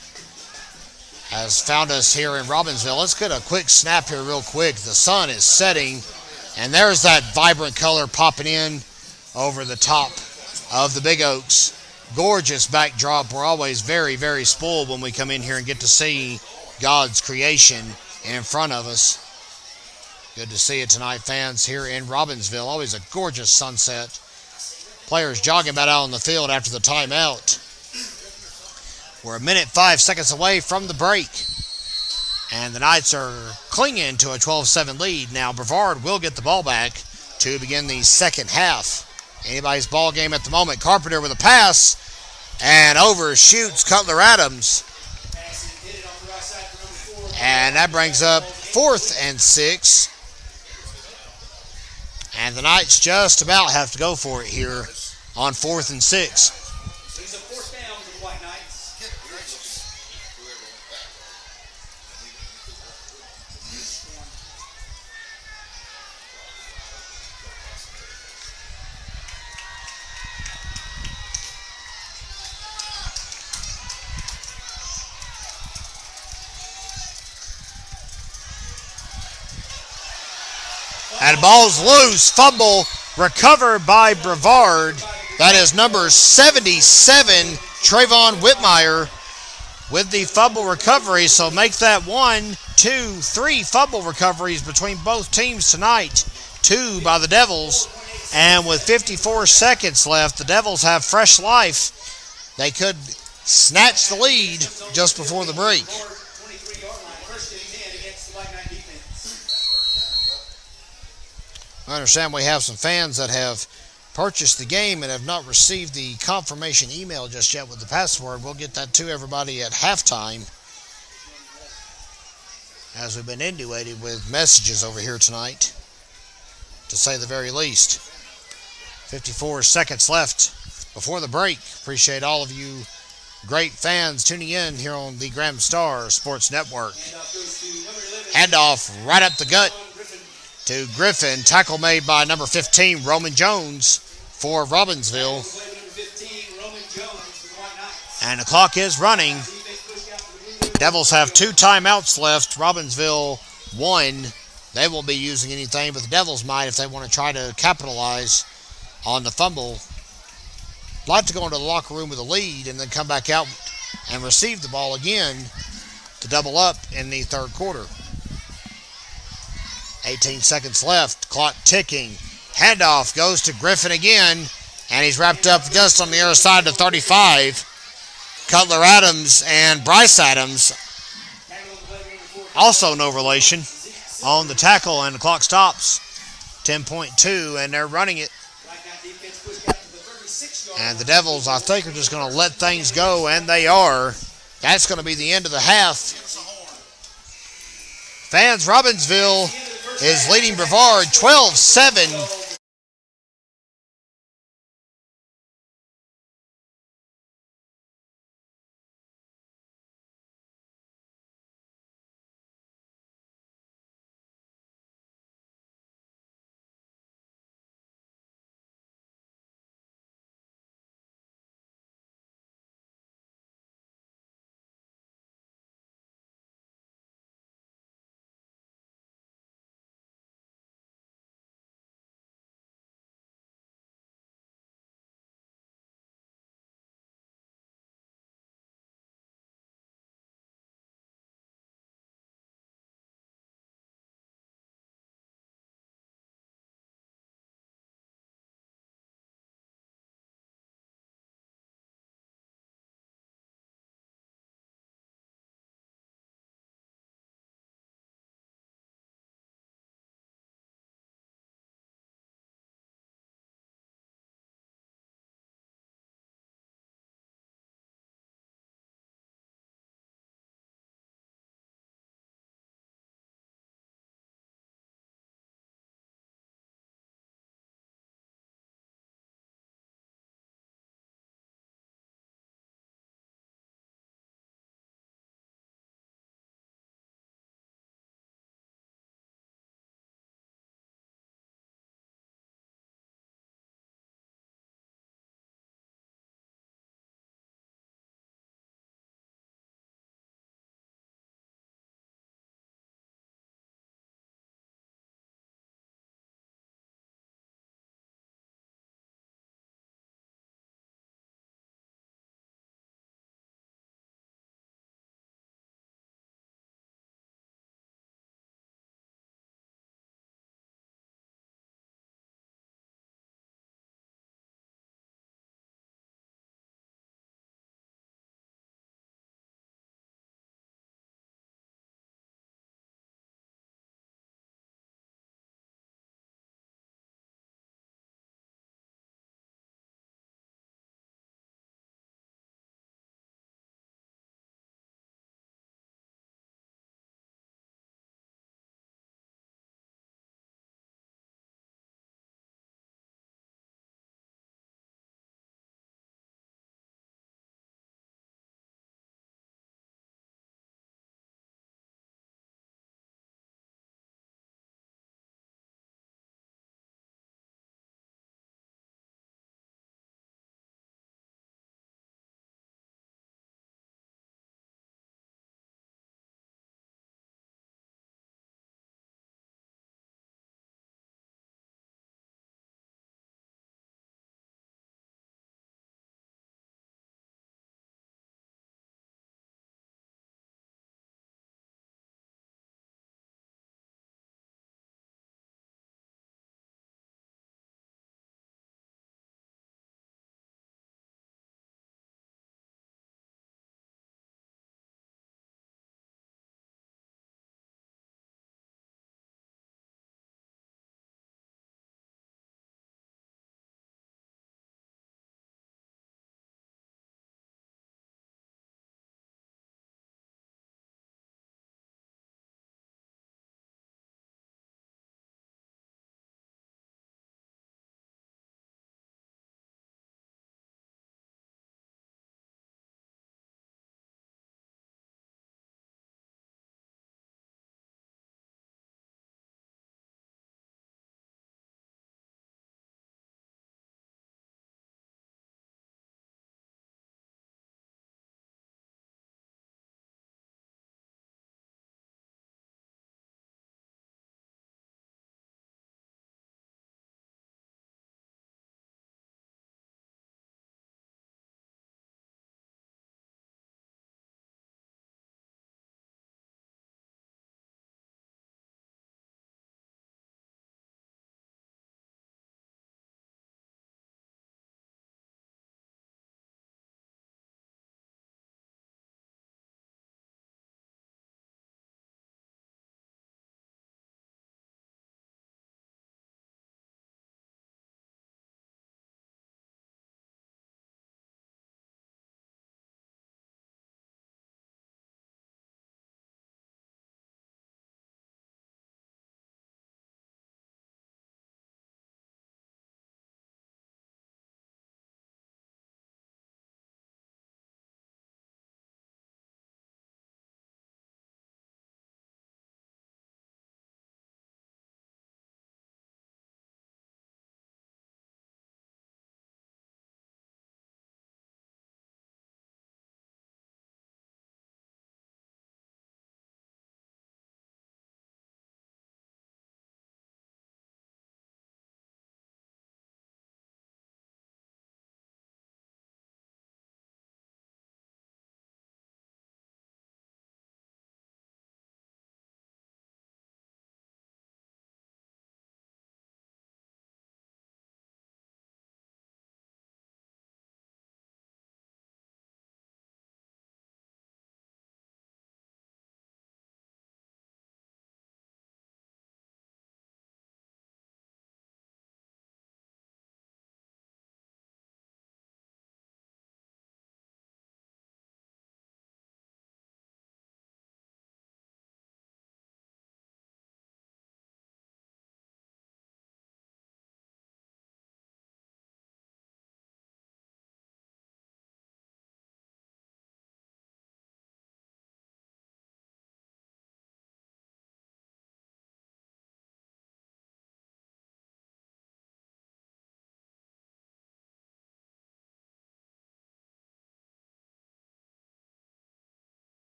has found us here in Robbinsville. Let's get a quick snap here real quick. The sun is setting, and there's that vibrant color popping in over the top of the Big Oaks. Gorgeous backdrop. We're always very, very spoiled when we come in here and get to see God's creation in front of us. Good to see it tonight, fans, here in Robbinsville. Always a gorgeous sunset. Players jogging about out on the field after the timeout. We're 1 minute 5 seconds away from the break. And the Knights are clinging to a 12-7 lead. Now Brevard will get the ball back to begin the second half. Anybody's ball game at the moment. Carpenter with a pass and overshoots Cutler Adams. And that brings up 4th and 6. And the Knights just about have to go for it here on 4th and 6. It's a fourth down for the White Knights. And the ball's loose. Fumble recovered by Brevard. That is number 77, Trayvon Whitmire, with the fumble recovery. So make that 1, 2, 3 fumble recoveries between both teams tonight. 2 by the Devils. And with 54 seconds left, the Devils have fresh life. They could snatch the lead just before the break. I understand we have some fans that have purchased the game and have not received the confirmation email just yet with the password. We'll get that to everybody at halftime, as we've been inundated with messages over here tonight, to say the very least. 54 seconds left before the break. Appreciate all of you great fans tuning in here on the Graham Star Sports Network. Handoff right up the gut to Griffin. Tackle made by number 15, Roman Jones, for Robbinsville. And the clock is running. Devils have 2 timeouts left. Robbinsville 1. They won't be using anything, but the Devils might if they want to try to capitalize on the fumble. Like to go into the locker room with a lead and then come back out and receive the ball again to double up in the third quarter. 18 seconds left. Clock ticking. Handoff goes to Griffin again, and he's wrapped up just on the other side of 35. Cutler Adams and Bryce Adams, also no relation, on the tackle, and the clock stops. 10.2, and they're running it. And the Devils, I think, are just going to let things go, and they are. That's going to be the end of the half. Fans, Robbinsville is leading Brevard 12-7.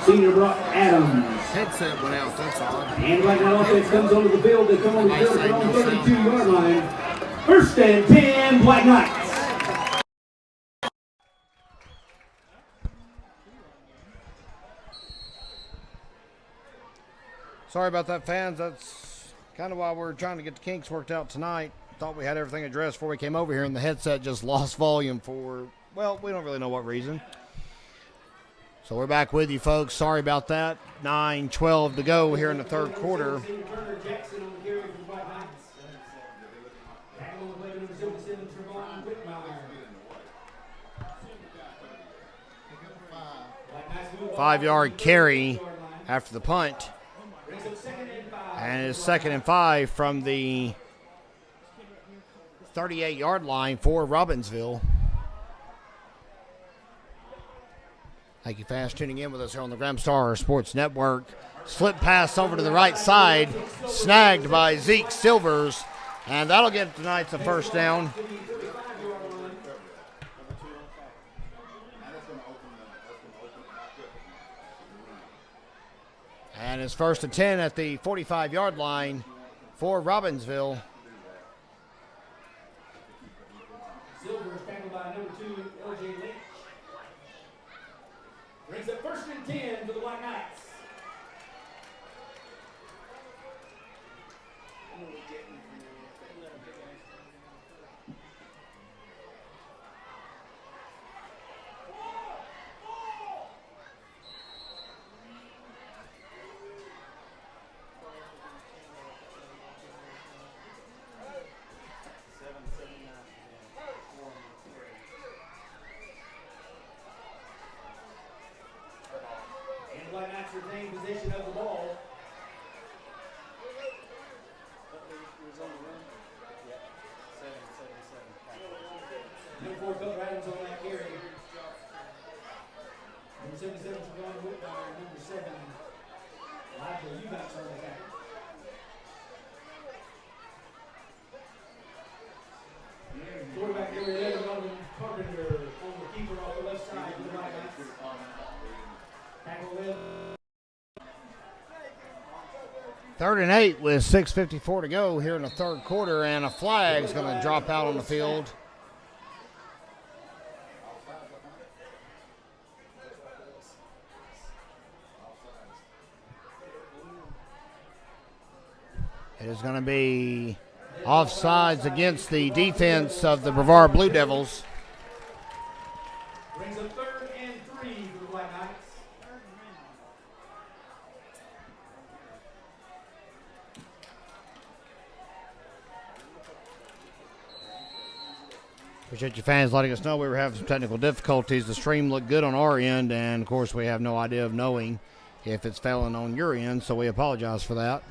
Senior Brock Adams. Headset went out, that's odd. And right now offense comes onto the field. They come on the field at their own 32-yard line. First and 10, Black Knights. Sorry about that, fans. That's kind of why we're trying to get the kinks worked out tonight. Thought we had everything addressed before we came over here, and the headset just lost volume for, well, we don't really know what reason. So we're back with you, folks. Sorry about that. 9:12 to go here in the third quarter. Five-yard carry after the punt. And it's 2nd and 5 from the 38-yard line for Robbinsville. Thank you, fans, tuning in with us here on the Graham Star Sports Network. Slip pass over to the right side, snagged by Zeke Silvers, and that'll get tonight's a first down. And it's 1st and 10 at the 45-yard line for Robbinsville. Silver is tackled by number 2, L.J. Lynch. Brings up 1st and 10 for the Black Knights. Retain possession of the ball. Number 4, Coach Adams on that carry. Number 77 is John Whitmire. Number 7, Michael Eubanks on the tackle. Quarterback number 11, Robin Carpenter on the keeper off the left side for the Black Knights. Tackle 11. 3rd and 8 with 6:54 to go here in the third quarter, and a flag is going to drop out on the field. It is going to be offsides against the defense of the Brevard Blue Devils. Brings up 3rd and 3 for the Black Knights. Appreciate you fans letting us know we were having some technical difficulties. The stream looked good on our end, and of course we have no idea of knowing if it's failing on your end, so we apologize for that.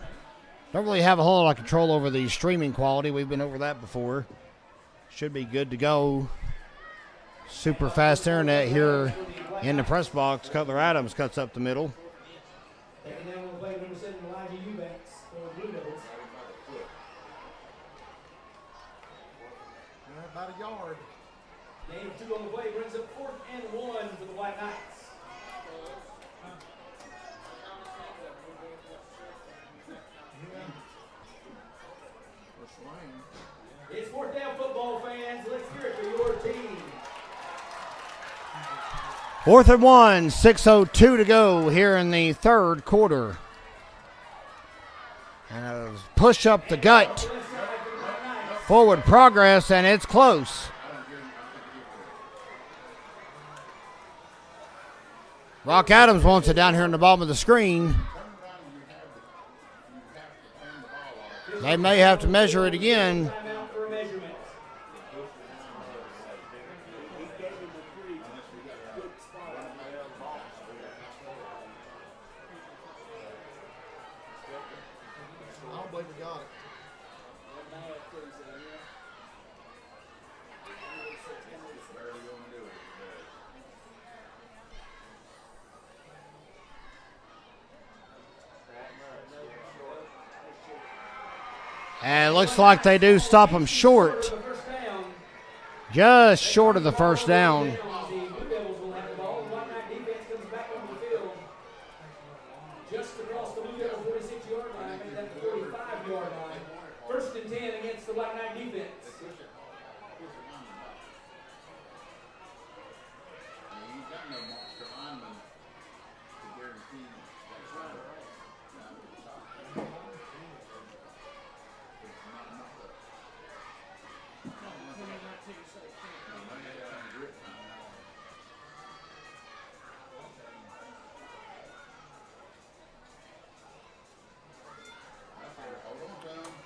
Don't really have a whole lot of control over the streaming quality. We've been over that before. Should be good to go. Super fast internet here in the press box. Cutler Adams cuts up the middle. And now we'll play number 7, Elijah Eubanks for the Blue Devils. About a yard. Gain of 2 on the play brings up 4th and 1 for the Black Knights. It's 4th down football, fans. Let's hear it for your team. 4th and 1, 6:02 to go here in the third quarter. And a push up the gut. Forward progress, and it's close. Rock Adams wants it down here in the bottom of the screen. They may have to measure it again. And it looks like they do stop them short. Just short of the first down. for Black Knight defense.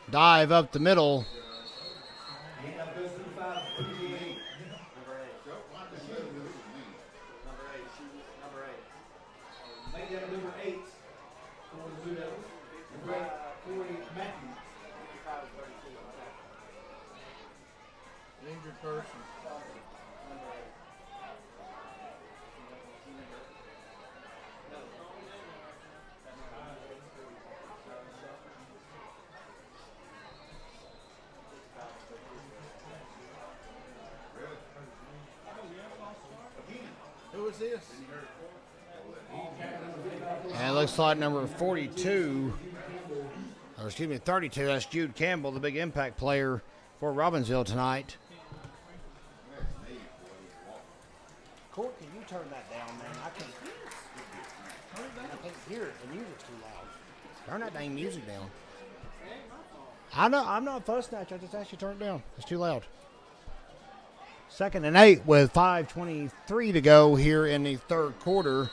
Dive up the middle. Injured person. Who is this? And it looks like number 42, or excuse me, 32, that's Jude Campbell, the big impact player for Robbinsville tonight. Court, can you turn that down, man? I can't hear it. The music's too loud. Turn that dang music down. I know, I'm not fussing at you. I just asked you to turn it down. It's too loud. 2nd and 8 with 5:23 to go here in the third quarter.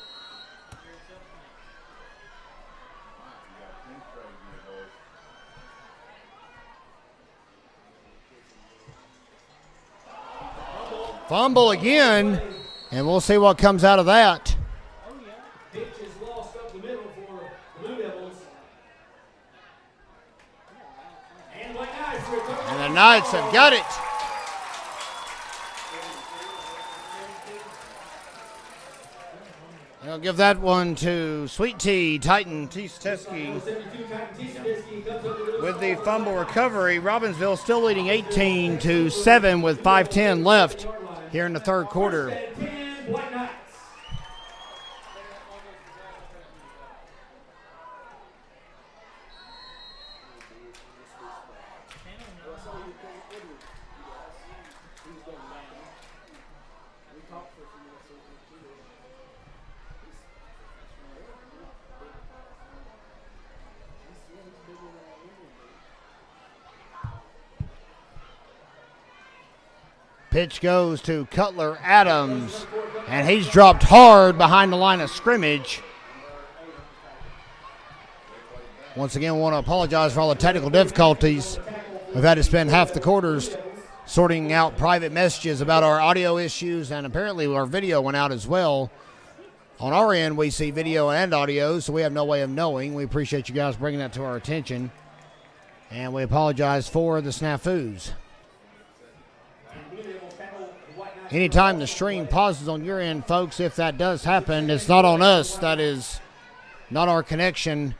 Fumble again, and we'll see what comes out of that. Pitch is lost up the middle for the Blue Devils. And Black Knights recover. And the Knights have got it. I'll give that one to Sweet Tea, Titan Teski. With the fumble recovery, Robbinsville still leading 18-7 with 5:10 left here in the third quarter. Pitch goes to Cutler Adams, and he's dropped hard behind the line of scrimmage. Once again, we want to apologize for all the technical difficulties. We've had to spend half the quarters sorting out private messages about our audio issues, and apparently our video went out as well. On our end, we see video and audio, so we have no way of knowing. We appreciate you guys bringing that to our attention, and we apologize for the snafus. Anytime the stream pauses on your end, folks, if that does happen, it's not on us. That is not our connection.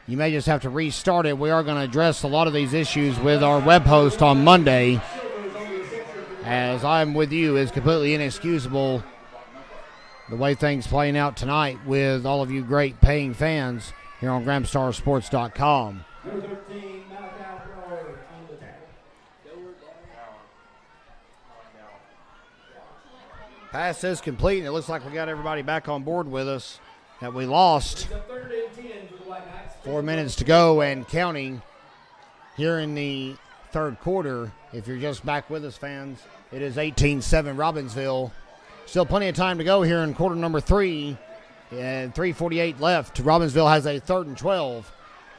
You may just have to restart it. We are going to address a lot of these issues with our web host on Monday. As I'm with you, is completely inexcusable the way things playing out tonight with all of you great paying fans here on GramstarSports.com. Pass is complete, and it looks like we got everybody back on board with us that we lost. 4 minutes to go and counting here in the third quarter. If you're just back with us, fans, it is 18-7 Robbinsville. Still plenty of time to go here in quarter number 3, and 3:48 left. Robbinsville has a 3rd and 12.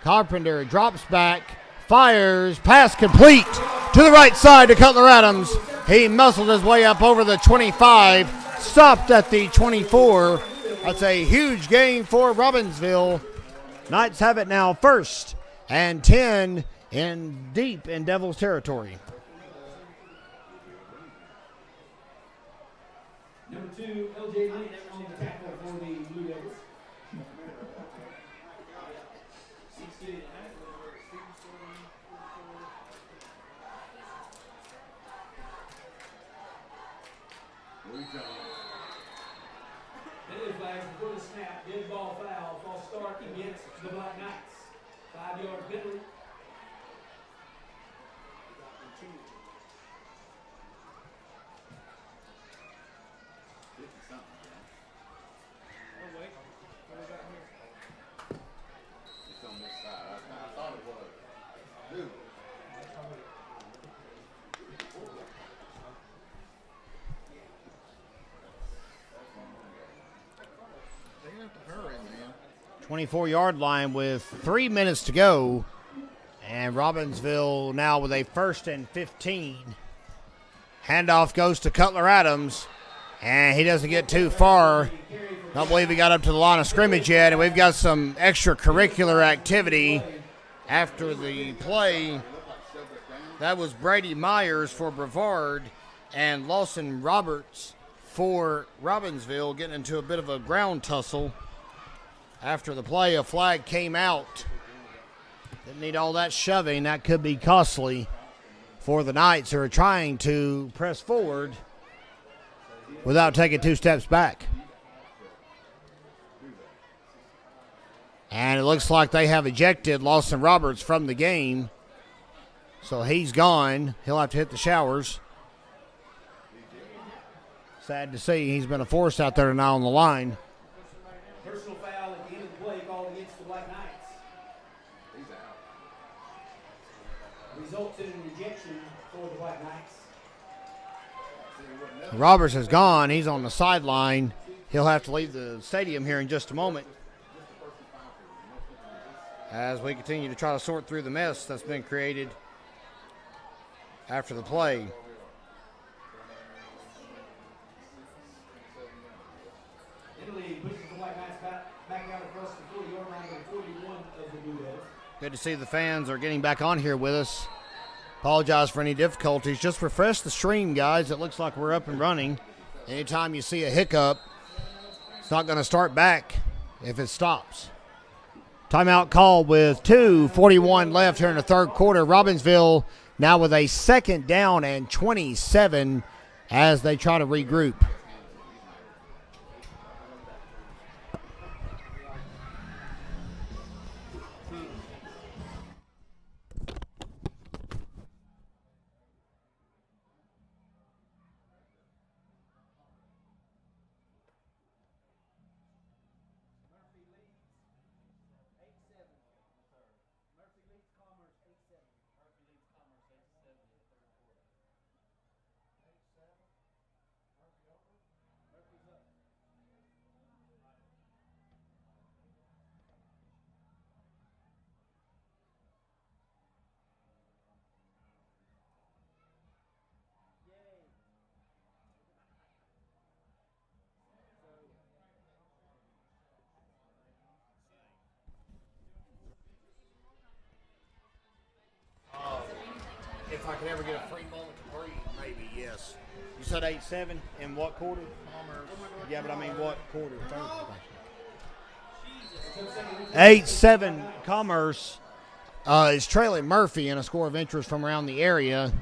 Carpenter drops back, fires, pass complete to the right side to Cutler Adams. He muscled his way up over the 25, stopped at the 24. That's a huge gain for Robbinsville. Knights have it now 1st and 10 in deep in Devils territory. Number 2, LJ Lynch on the tackle for the Blue Devils. Penalty flags before the snap, dead ball foul, false start against the Black Knights. 5-yard penalty. They have to hurry, man. 24-yard line with 3 minutes to go. And Robbinsville now with a 1st and 15. Handoff goes to Cutler Adams. And he doesn't get too far. Don't believe he got up to the line of scrimmage yet. And we've got some extracurricular activity after the play. That was Brady Myers for Brevard and Lawson Roberts for Robbinsville getting into a bit of a ground tussle. After the play, a flag came out. Didn't need all that shoving. That could be costly for the Knights, who are trying to press forward without taking 2 steps back. And it looks like they have ejected Lawson Roberts from the game. So he's gone. He'll have to hit the showers. Sad to see. He's been a force out there now on the line. Personal foul at the end of the play called against the Black Knights. He's out. Results in an ejection for the Black Knights. Roberts is gone. He's on the sideline. He'll have to leave the stadium here in just a moment as we continue to try to sort through the mess that's been created after the play. Italy pushes the Black Knights back out across the 40-yard line to 41 of the Blue Devils. Good to see the fans are getting back on here with us. Apologize for any difficulties. Just refresh the stream, guys. It looks like we're up and running. Anytime you see a hiccup, it's not going to start back if it stops. Timeout call with 2:41 left here in the third quarter. Robbinsville now with a 2nd down and 27 as they try to regroup. If I could ever get a free moment to breathe, maybe, yes. You said 8-7 in what quarter? Yeah, but I mean what quarter? 8-7 Commerce is trailing Murphy in a score of interest from around the area.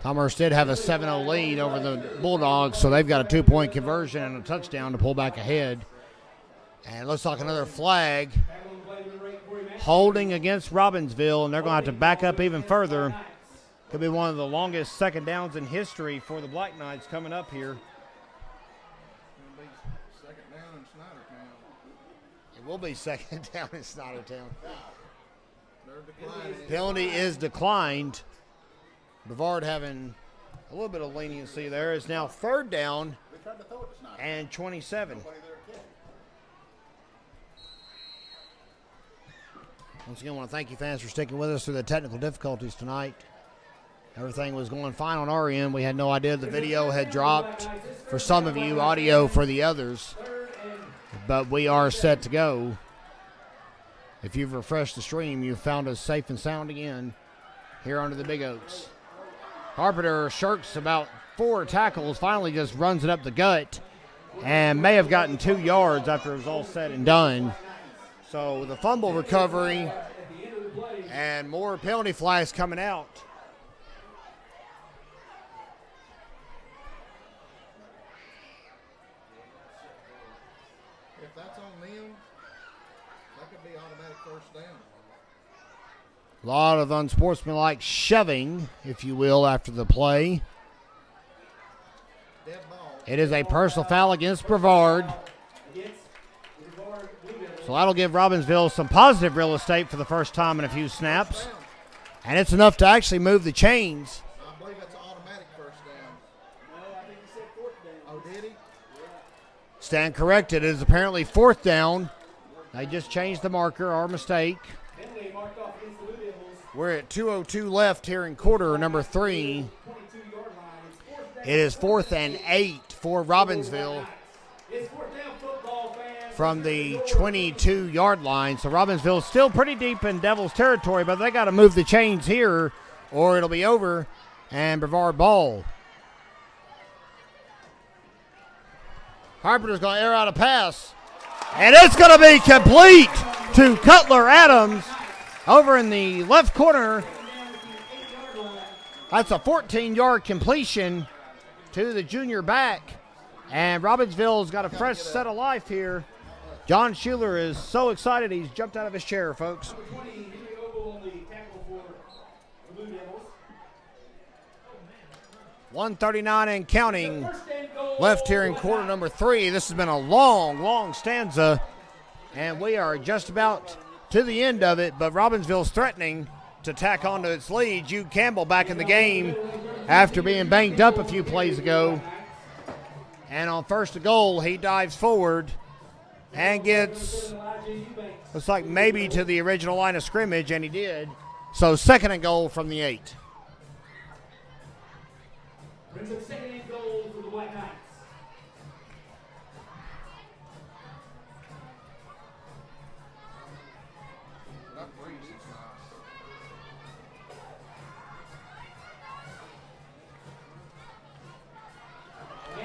Commerce did have a 7-0 lead over the Bulldogs, so they've got a 2-point conversion and a touchdown to pull back ahead. And it looks like another flag holding against Robbinsville, and they're going to have to back up even further. Could be one of the longest 2nd downs in history for the Black Knights coming up here. Second down in Snydertown. It will be 2nd down in Snydertown. They're declining. Penalty is declined. Brevard having a little bit of leniency there. It's now 3rd down and 27. Once again, I want to thank you fans for sticking with us through the technical difficulties tonight. Everything was going fine on our end. We had no idea the video had dropped for some of you, audio for the others. But we are set to go. If you've refreshed the stream, you've found us safe and sound again here under the Big Oaks. Carpenter shirks about 4 tackles, finally just runs it up the gut, and may have gotten 2 yards after it was all said and done. So the fumble recovery and more penalty flags coming out. If that's on them, that could be automatic 1st down. A lot of unsportsmanlike shoving, if you will, after the play. Dead ball. It is a personal foul against Brevard. So that'll give Robbinsville some positive real estate for the first time in a few snaps. And it's enough to actually move the chains. I believe that's an automatic first down. No, I think he said fourth down. Oh, did he? Stand corrected. It is apparently fourth down. They just changed the marker. Our mistake. We're at 2:02 left here in quarter number 3. It is 4th and 8 for Robbinsville from the 22-yard line. So Robbinsville's still pretty deep in Devils territory, but they got to move the chains here or it'll be over. And Brevard ball. Carpenter's going to air out a pass. And it's going to be complete to Cutler Adams over in the left corner. That's a 14-yard completion to the junior back. And Robbinsville's got a fresh set of life here. John Schuler is so excited he's jumped out of his chair, folks. 1:39 and counting left here in quarter number 3. This has been a long, long stanza, and we are just about to the end of it, but Robbinsville's threatening to tack onto its lead. Jude Campbell back in the game after being banged up a few plays ago. And on first and goal, he dives forward and gets, looks like maybe to the original line of scrimmage, and he did. So second and goal from the 8. Brings up second and goal for the White Knights. That breeze is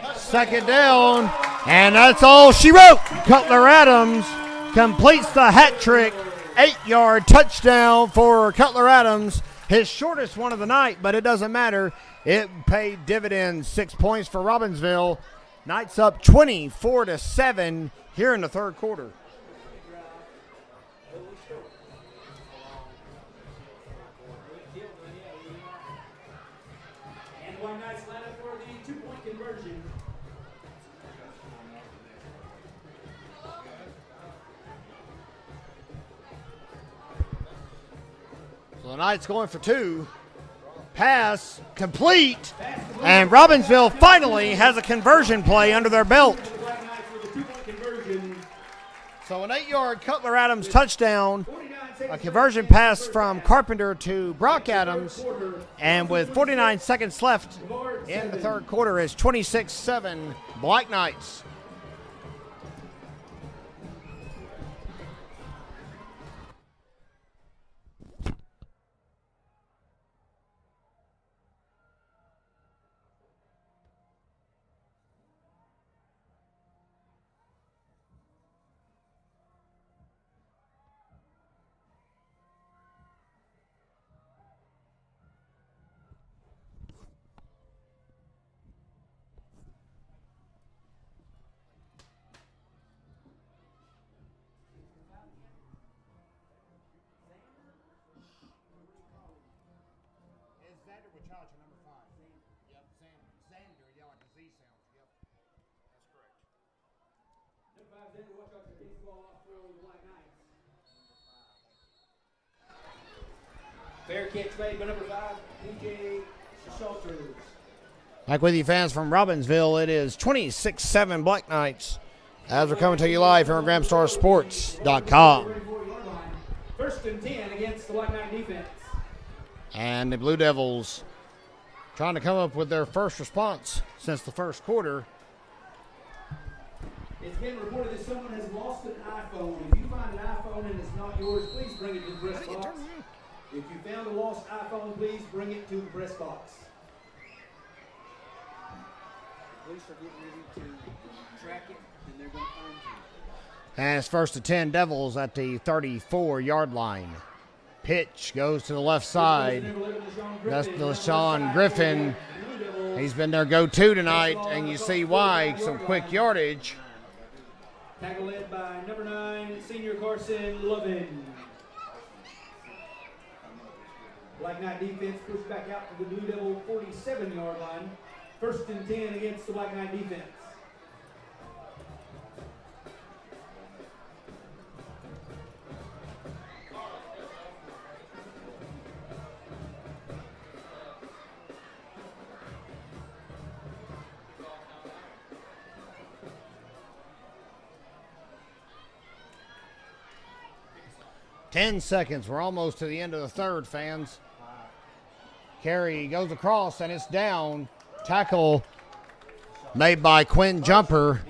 nice. Second down, and that's all she wrote. Cutler Adams completes the hat trick. 8-yard touchdown for Cutler Adams. His shortest one of the night, but it doesn't matter. It paid dividends. 6 points for Robbinsville. Knights up 24-7 here in the third quarter. And White Knights line up for the 2-point conversion. So the Knights going for 2. Pass complete, and Robbinsville finally has a conversion play under their belt. So an 8-yard Cutler Adams touchdown, a conversion pass from Carpenter to Brock Adams, and with 49 seconds left in the third quarter, is 26-7 Black Knights. Fair catch made by number 5, PJ Salters. Back with you, fans from Robbinsville. It is 26-7 Black Knights as we're coming to you live here on GramStarSports.com. First and 10 against the White Knight defense. And the Blue Devils trying to come up with their first response since the first quarter. It's been reported that someone has lost an iPhone. If you find an iPhone and it's not yours, please bring it to the press box. If you found a lost iPhone, please bring it to the press box. Police are getting ready to track it, and they're going to find you. And it's first and 10 Devils at the 34-yard line. Pitch goes to the left side. That's LaShawn Griffin. He's been their go-to tonight, and you see why. Some quick yardage. Tackle led by number 9, senior Carson Lovin. Black Knight defense pushed back out to the Blue Devil 47-yard line. 1st and 10 against the Black Knight defense. Ten seconds. We're almost to the end of the third, fans. Carry goes across, and it's down. Tackle made by Quinn Jumper.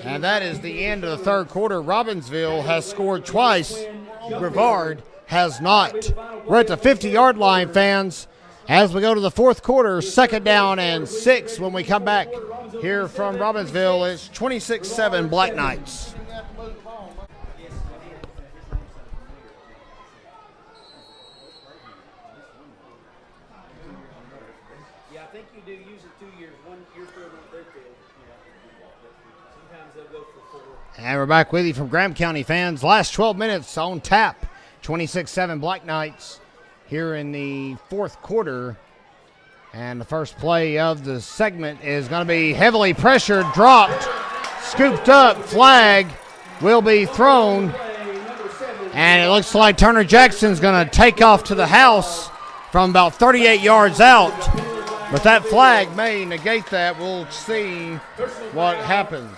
And that is the end of the third quarter. Robbinsville has scored twice. Brevard has not. We're at the 50-yard line, fans. As we go to the fourth quarter, 2nd down and 6 when we come back here from Robbinsville. It's 26-7 Black Knights. Yeah, I think you do use it 2 years. 1 year field on their field. Sometimes they'll go for 4. And we're back with you from Graham County, fans. Last 12 minutes on tap. 26-7 Black Knights here in the fourth quarter. And the first play of the segment is going to be heavily pressured, dropped, scooped up, flag will be thrown. And it looks like Turner Jackson's going to take off to the house from about 38 yards out. But that flag may negate that. We'll see what happens.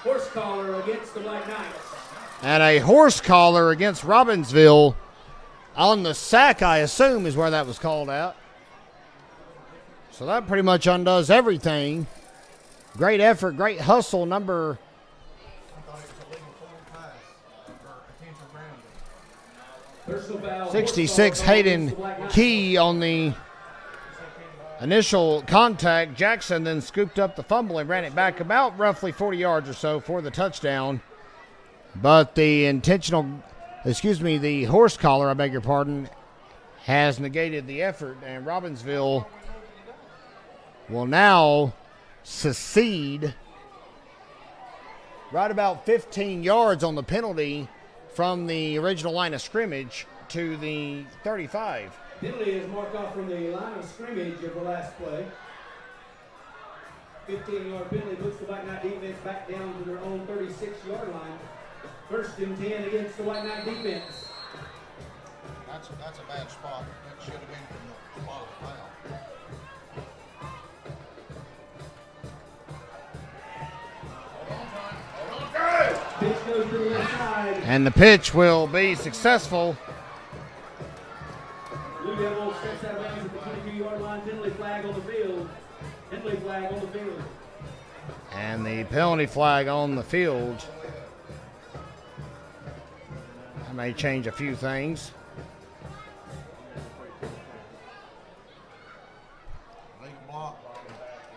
Horse collar against the Black Knights. And a horse collar against Robbinsville on the sack, I assume, is where that was called out. So that pretty much undoes everything. Great effort, great hustle, number 66, Hayden Key on the initial contact. Jackson then scooped up the fumble and ran it back about roughly 40 yards or so for the touchdown. But the the horse collar, I beg your pardon, has negated the effort, and Robbinsville will now secede right about 15 yards on the penalty from the original line of scrimmage to the 35. Penalty is marked off from the line of scrimmage of the last play. 15-yard penalty puts the Black Knight defense back down to their own 36-yard line. 1st and 10 against the Black Knight defense. That's a bad spot. That should have been from the spot of the foul. Pitch goes to the left side. And the pitch will be successful. Blue Devils steps out of bounds at the 22-yard line. Penalty flag on the field. Penalty flag on the field. And the penalty flag on the field. I may change a few things.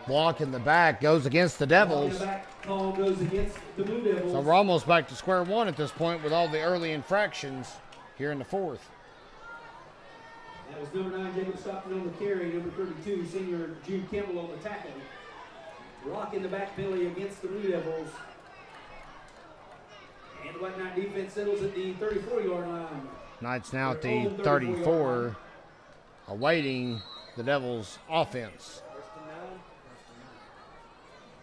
Block in the back goes against the Devils. Call goes against the Blue Devils. So we're almost back to square one at this point with all the early infractions here in the fourth. That was number 9, Jacob Stockton on the carry. Number 32, senior Jude Campbell on the tackle. Block in the back penalty against the Blue Devils. And the Black Knight defense settles at the 34-yard line. Knights now at the 34, awaiting the Devils' offense.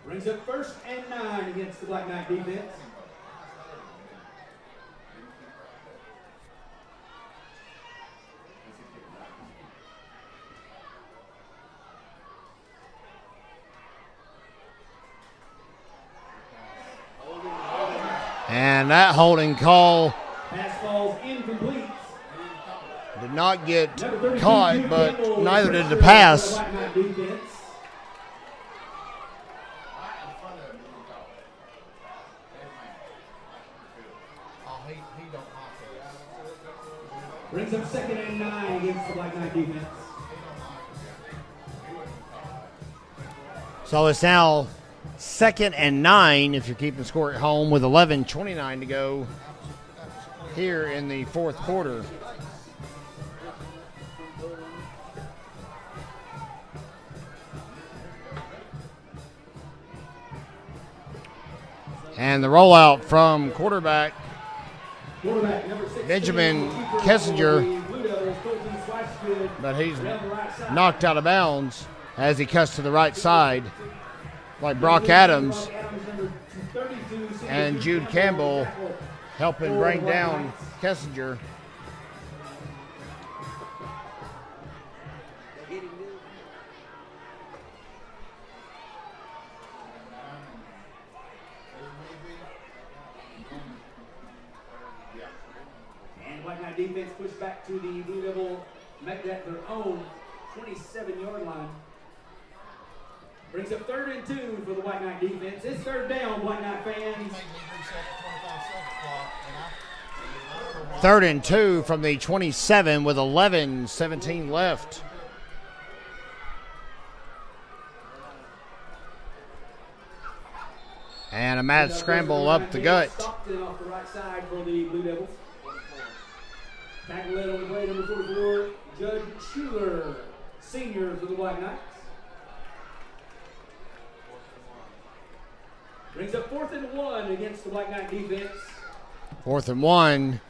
Brings up 1st and 9 against the Black Knight defense. And that holding call Pass ball's incomplete. did not get caught, but neither did the pass. Black Knight defense. Brings up 2nd and 9 against the Black Knight defense. So it's now 2nd and 9 if you're keeping score at home with 11:29 to go here in the fourth quarter. And the rollout from quarterback Number 6, Benjamin Kessinger But he's knocked out of bounds as he cuts to the right side, like Brock Adams and Jude Campbell helping bring down Kessinger. And White Knight defense pushed back to the Blue Devil, make that their own 27-yard line. Brings up 3rd and 2 for the White Knight defense. It's 3rd down, White Knight fans. 3rd and 2 from the 27 with 11:17 left. And a mad scramble up the gut. Stockton off the right side for the Blue Devils. Tackle led on the play, number 44, Judge Schuler, senior for the White Knights. Brings up 4th and 1 against the White Knight defense. 4th and 1.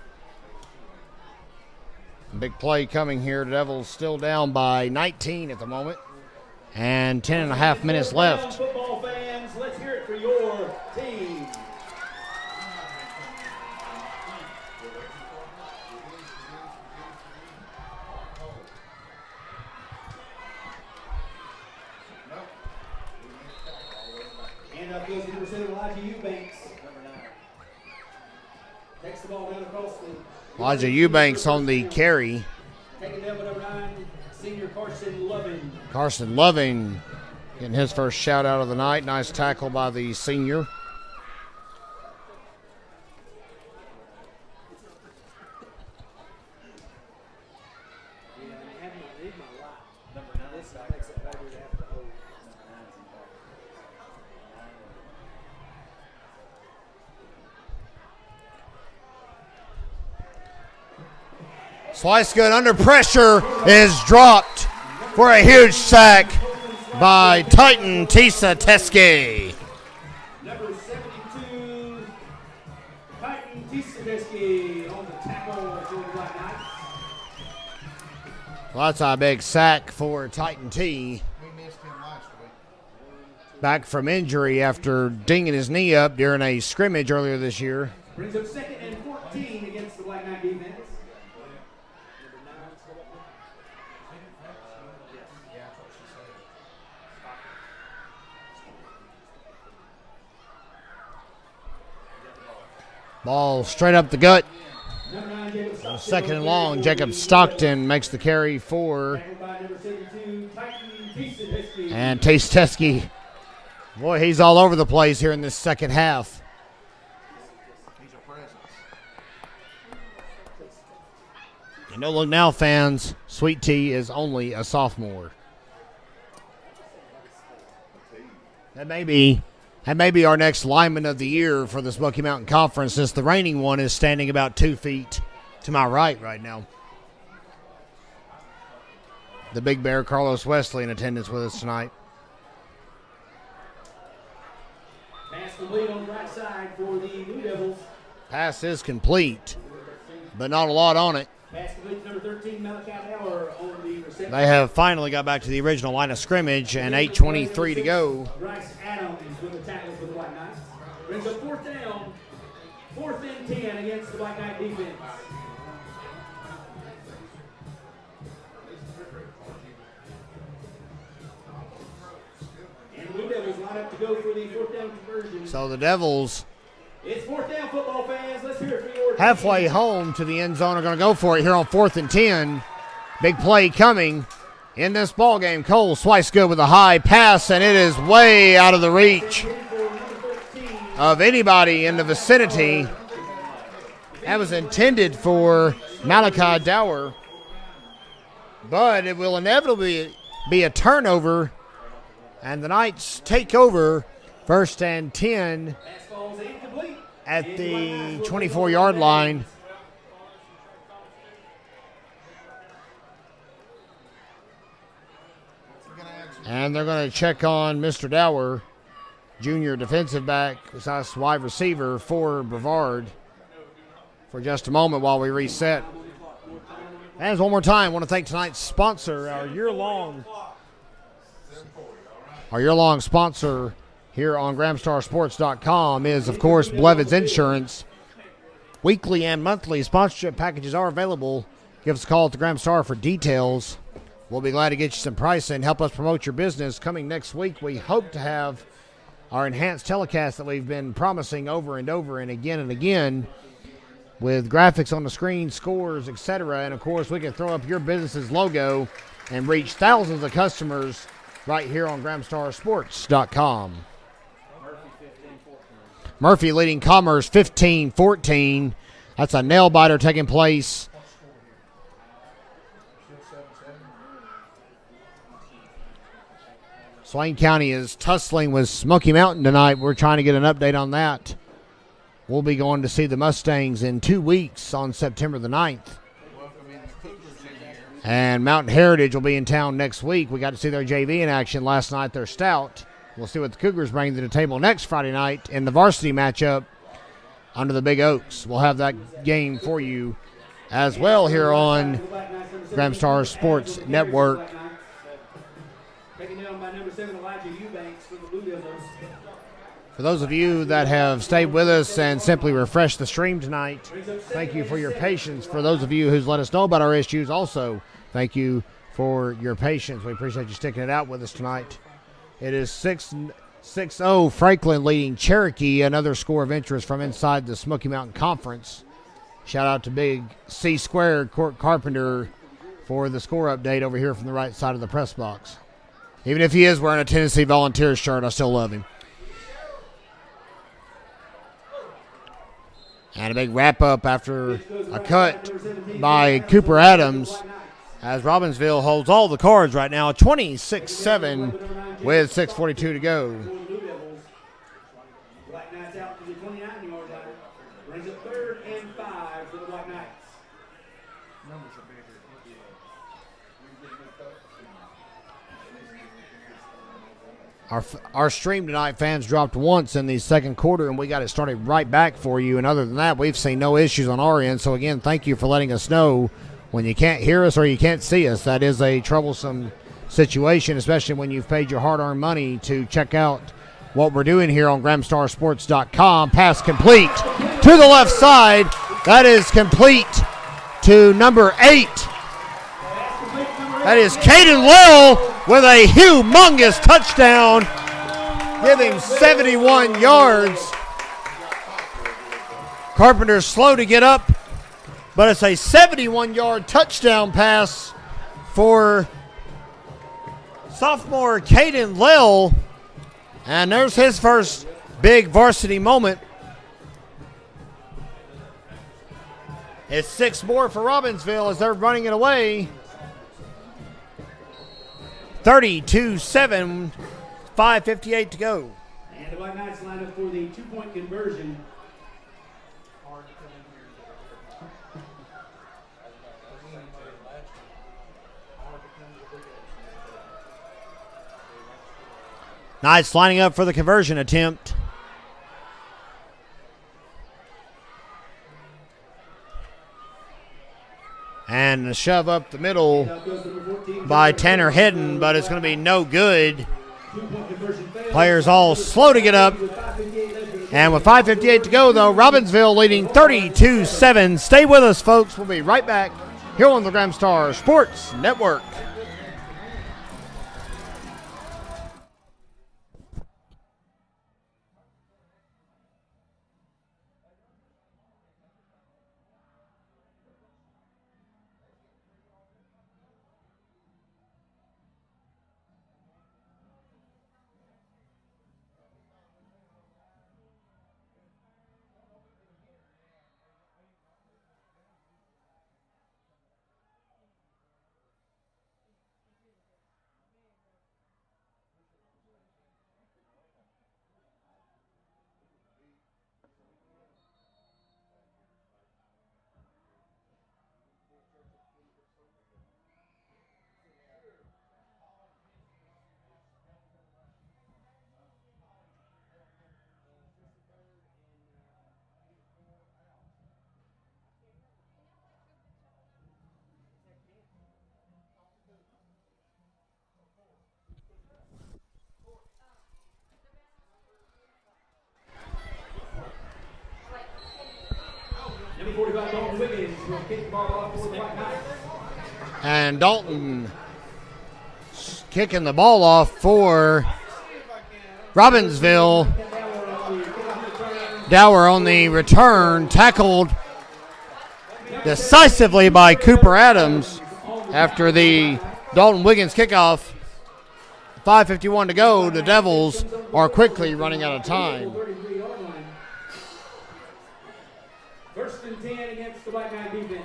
Big play coming here. The Devils still down by 19 at the moment. And 10.5 minutes left. Football fans, let's hear it for your team. And up goes number 7, Elijah Eubanks. Takes the ball down across the... Elijah Eubanks on the carry. Taking down by number 9, senior Carson Loving. Carson Loving getting his first shout out of the night. Nice tackle by the senior. Slice good under pressure is dropped for a huge sack by Titan Tisa Teske. Number 72, Titan Tisa Teske on the tackle for the Black Knights. Well, that's a big sack for Titan T. We missed him last week. Back from injury after dinging his knee up during a scrimmage earlier this year. Brings up 2nd and 14 against the Black Knight defense. Ball straight up the gut. Number 9, Jacob Stockton. 2nd and long. Jacob Stockton makes the carry for. Tackled by number 72, Titan Tisa Teske. And Taste Teske. Boy, he's all over the place here in this second half. He's a presence. And don't look now, fans. Sweet Tea is only a sophomore. That may be our next lineman of the year for the Smoky Mountain Conference, since the reigning one is standing about 2 feet to my right now. The Big Bear, Carlos Wesley, in attendance with us tonight. Pass complete on the right side for the Blue Devils. Pass is complete, but not a lot on it. Pass complete to number 13, Malachi Bauer on the reception. They have finally got back to the original line of scrimmage, and 8:23 to go. Bryce Adams with the tackle for the Black Knights. Brings up 4th down, 4th and 10 against the Black Knight defense. And Blue Devils line up to go for the 4th down conversion. So the Devils, It's 4th down, football fans. Let's hear it for your halfway team. home to the end zone, are going to go for it here on 4th and 10. Big play coming in this ball game. Cole Swicegood with a high pass, and it is way out of the reach of anybody in the vicinity. That was intended for Malachi Dower, but it will inevitably be a turnover, and the Knights take over 1st and 10 Pass ball's incomplete. at the 24-yard line. And they're going to check on Mr. Dower, junior defensive back, besides wide receiver for Brevard, for just a moment while we reset. And one more time, I want to thank tonight's sponsor, our year-long sponsor here on GramstarSports.com is, of course, Blevins Insurance. Weekly and monthly sponsorship packages are available. Give us a call at the Gramstar for details. We'll be glad to get you some pricing, help us promote your business. Coming next week, we hope to have our enhanced telecast that we've been promising over and over and again, with graphics on the screen, scores, etc. And, of course, we can throw up your business's logo and reach thousands of customers right here on GramstarSports.com. Murphy leading Commerce 15-14. That's a nail-biter taking place. Swain County is tussling with Smoky Mountain tonight. We're trying to get an update on that. We'll be going to see the Mustangs in 2 weeks on September the 9th. And Mountain Heritage will be in town next week. We got to see their JV in action last night. They're stout. We'll see what the Cougars bring to the table next Friday night in the varsity matchup under the Big Oaks. We'll have that game for you as well here on Gramstar Sports Network. For those of you that have stayed with us and simply refreshed the stream tonight, thank you for your patience. For those of you who's let us know about our issues, also thank you for your patience. We appreciate you sticking it out with us tonight. It is 6-0 Franklin leading Cherokee, another score of interest from inside the Smoky Mountain Conference. Shout out to Big C Squared, Court Carpenter, for the score update over here from the right side of the press box. Even if he is wearing a Tennessee Volunteers shirt, I still love him. And a big wrap-up after a cut by Cooper Adams as Robbinsville holds all the cards right now, 26-7 with 6:42 to go. Black Knights out to the 29-yard line. Brings up 3rd and 5 for the Black Knights. Our stream tonight, fans dropped once in the second quarter, and we got it started right back for you. And other than that, we've seen no issues on our end. So, again, thank you for letting us know when you can't hear us or you can't see us. That is a troublesome situation, especially when you've paid your hard-earned money to check out what we're doing here on GramstarSports.com. Pass complete to the left side. That is complete to number 8. That is Caden Lell with a humongous touchdown, giving 71 yards. Carpenter's slow to get up, but it's a 71-yard touchdown pass for sophomore Caden Lell. And there's his first big varsity moment. It's 6 more for Robbinsville as they're running it away. 32-7, 5:58 to go. And the Black Knights line up for the 2-point conversion. Knights lining up for the conversion attempt. And a shove up the middle by Tanner Hedden, but it's going to be no good. Players all slow to get up. And with 5:58 to go, though, Robbinsville leading 32-7. Stay with us, folks. We'll be right back here on the Gramstar Sports Network. 45, Dalton Wiggins will kick the ball off for the White Knights. And Dalton kicking the ball off for Robbinsville. Dower on the return, tackled decisively by Cooper Adams after the Dalton Wiggins kickoff. 5:51 to go. The Devils are quickly running out of time. First and 10 against the White Knight defense.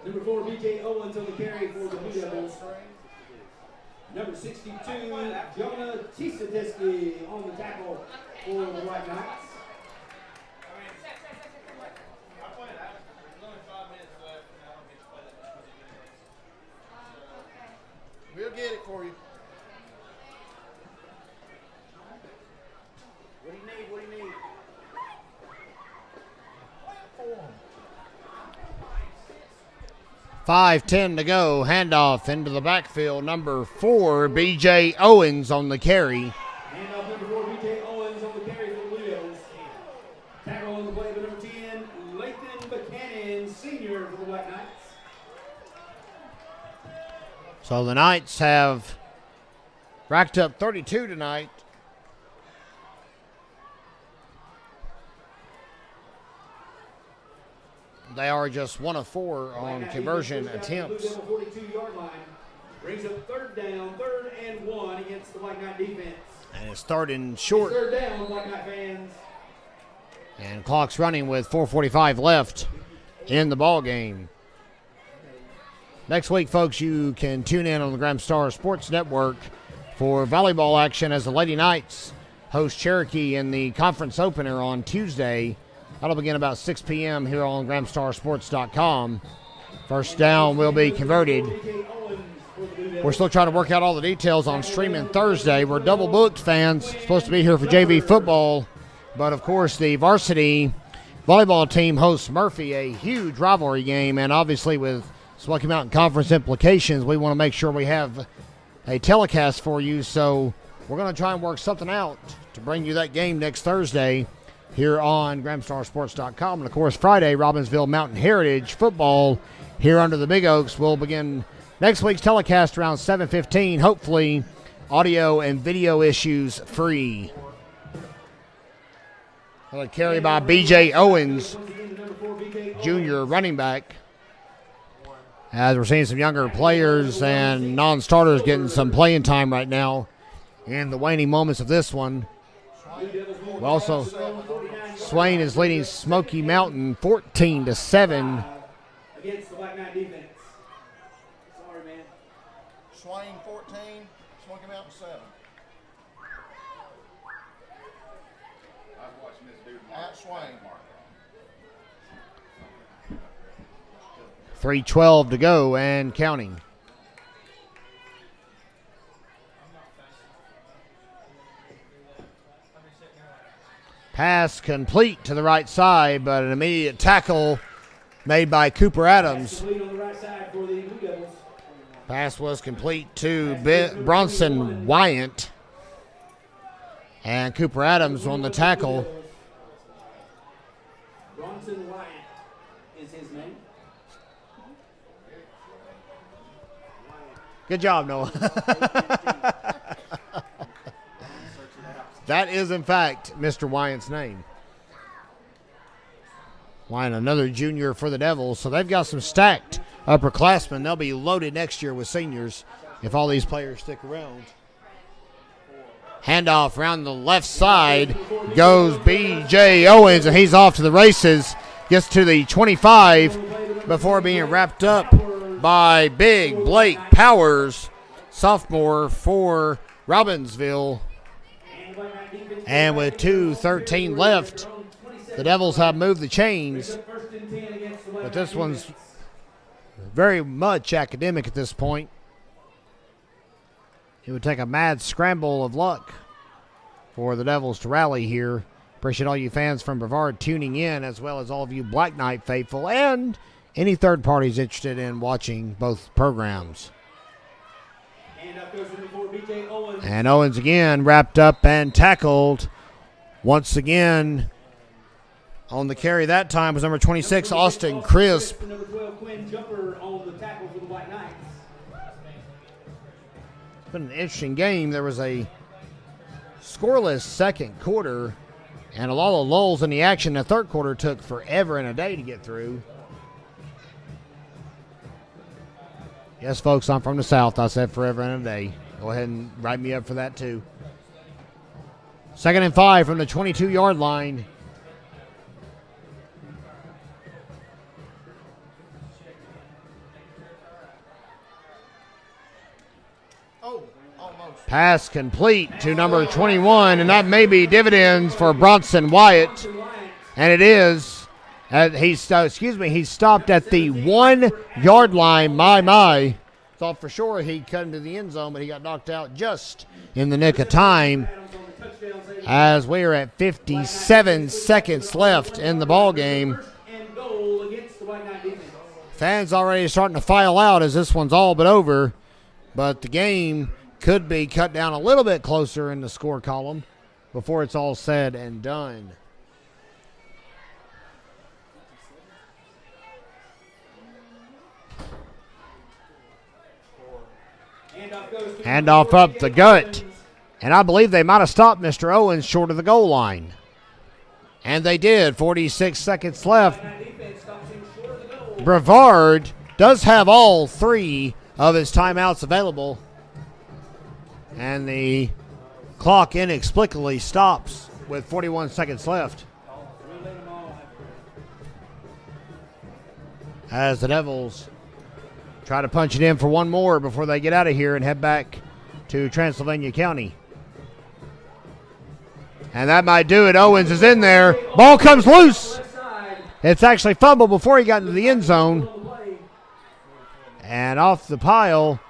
Number 4, B.J. Owens on the carry for the Blue Devils. Number 62, Jonah Tisadisky on the tackle for the White Knights. We'll get it for you. What do you need? What do you need? 5:10 to go. Handoff into the backfield. Number 4, B.J. Owens on the carry. Handoff number 4, B.J. Owens on the carry for the Blue Devils. Tackle on the play by number 10, Lathan Buchanan, senior for the White Knights. So the Knights have racked up 32 tonight. They are just 1 of 4 on conversion attempts. 42-yard line. Brings up third down, 3rd and 1 against the White Knight defense. And it's starting short. Third down, White Knight fans. And clock's running with 4:45 left in the ball game. Next week, folks, you can tune in on the Graham Star Sports Network for volleyball action as the Lady Knights host Cherokee in the conference opener on Tuesday. That'll begin about 6 p.m. here on GrahamStarSports.com. First down will be converted. We're still trying to work out all the details on streaming Thursday. We're double booked, fans. Supposed to be here for JV football. But, of course, the varsity volleyball team hosts Murphy, a huge rivalry game. And, obviously, with Smoky Mountain Conference implications, we want to make sure we have a telecast for you. So we're going to try and work something out to bring you that game next Thursday here on GrahamStarSports.com. And, of course, Friday, Robbinsville Mountain Heritage football here under the Big Oaks will begin next week's telecast around 7:15, hopefully audio and video issues free. A carry by B.J. Owens, junior running back. As we're seeing some younger players and non-starters getting some playing time right now in the waning moments of this one. Also, Swain is leading Smoky Mountain 14-7. Against the White Knight defense. Sorry, man. Swain 14, Smoky Mountain 7. At Swain. 3:12 to go and counting. Pass complete to the right side, but an immediate tackle made by Cooper Adams. Pass was complete to Bronson Wyant. And Cooper Adams on the tackle. Bronson Wyant is his name. Good job, Noah. That is, in fact, Mr. Wyant's name. Wyant, another junior for the Devils. So they've got some stacked upperclassmen. They'll be loaded next year with seniors if all these players stick around. Handoff around the left side goes B.J. Owens, and he's off to the races. Gets to the 25 before being wrapped up by big Blake Powers, sophomore for Robbinsville. And with 2:13 left, the Devils have moved the chains. But this one's very much academic at this point. It would take a mad scramble of luck for the Devils to rally here. Appreciate all you fans from Brevard tuning in, as well as all of you Black Knight faithful and any third parties interested in watching both programs. And Owens again wrapped up and tackled. Once again on the carry that time was number 26, Austin Crisp. Number 12, Quinn Jumper on the tackle for the Black Knights. It's been an interesting game. There was a scoreless second quarter, and a lot of lulls in the action. The third quarter took forever and a day to get through. Yes, folks, I'm from the South. I said forever and a day. Go ahead and write me up for that, too. 2nd and 5 from the 22-yard line. Oh, almost. Pass complete to number 21, and that may be dividends for Bronson Wyatt. And it is. He stopped at the 1-yard line. My. Thought for sure he'd cut into the end zone, but he got knocked out just in the nick of time, as we are at 57 seconds left in the ball game. Fans already starting to file out as this one's all but over, but the game could be cut down a little bit closer in the score column before it's all said and done. Handoff up the gut. And I believe they might have stopped Mr. Owens short of the goal line. And they did. 46 seconds left. Brevard does have all 3 of his timeouts available. And the clock inexplicably stops with 41 seconds left. As the Devils try to punch it in for one more before they get out of here and head back to Transylvania County. And that might do it. Owens is in there. Ball comes loose. It's actually fumbled before he got into the end zone. And off the pile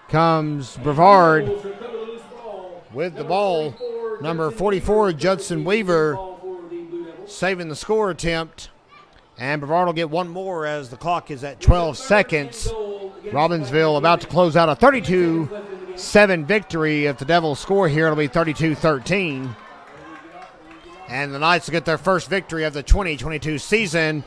comes Brevard with the ball. Number 44, Judson Weaver, saving the score attempt. And Brevard will get one more as the clock is at 12 seconds. Robbinsville about to close out a 32-7 victory. If the Devils score here, it'll be 32-13. And the Knights will get their first victory of the 2022 season.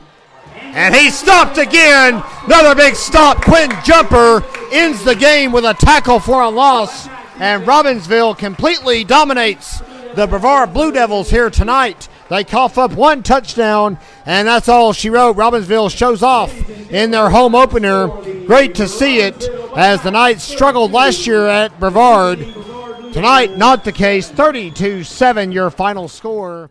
And he stopped again. Another big stop. Quinn Jumper ends the game with a tackle for a loss. And Robbinsville completely dominates the Brevard Blue Devils here tonight. They cough up one touchdown, and that's all she wrote. Robbinsville shows off in their home opener. Great to see it, as the Knights struggled last year at Brevard. Tonight, not the case. 32-7 your final score.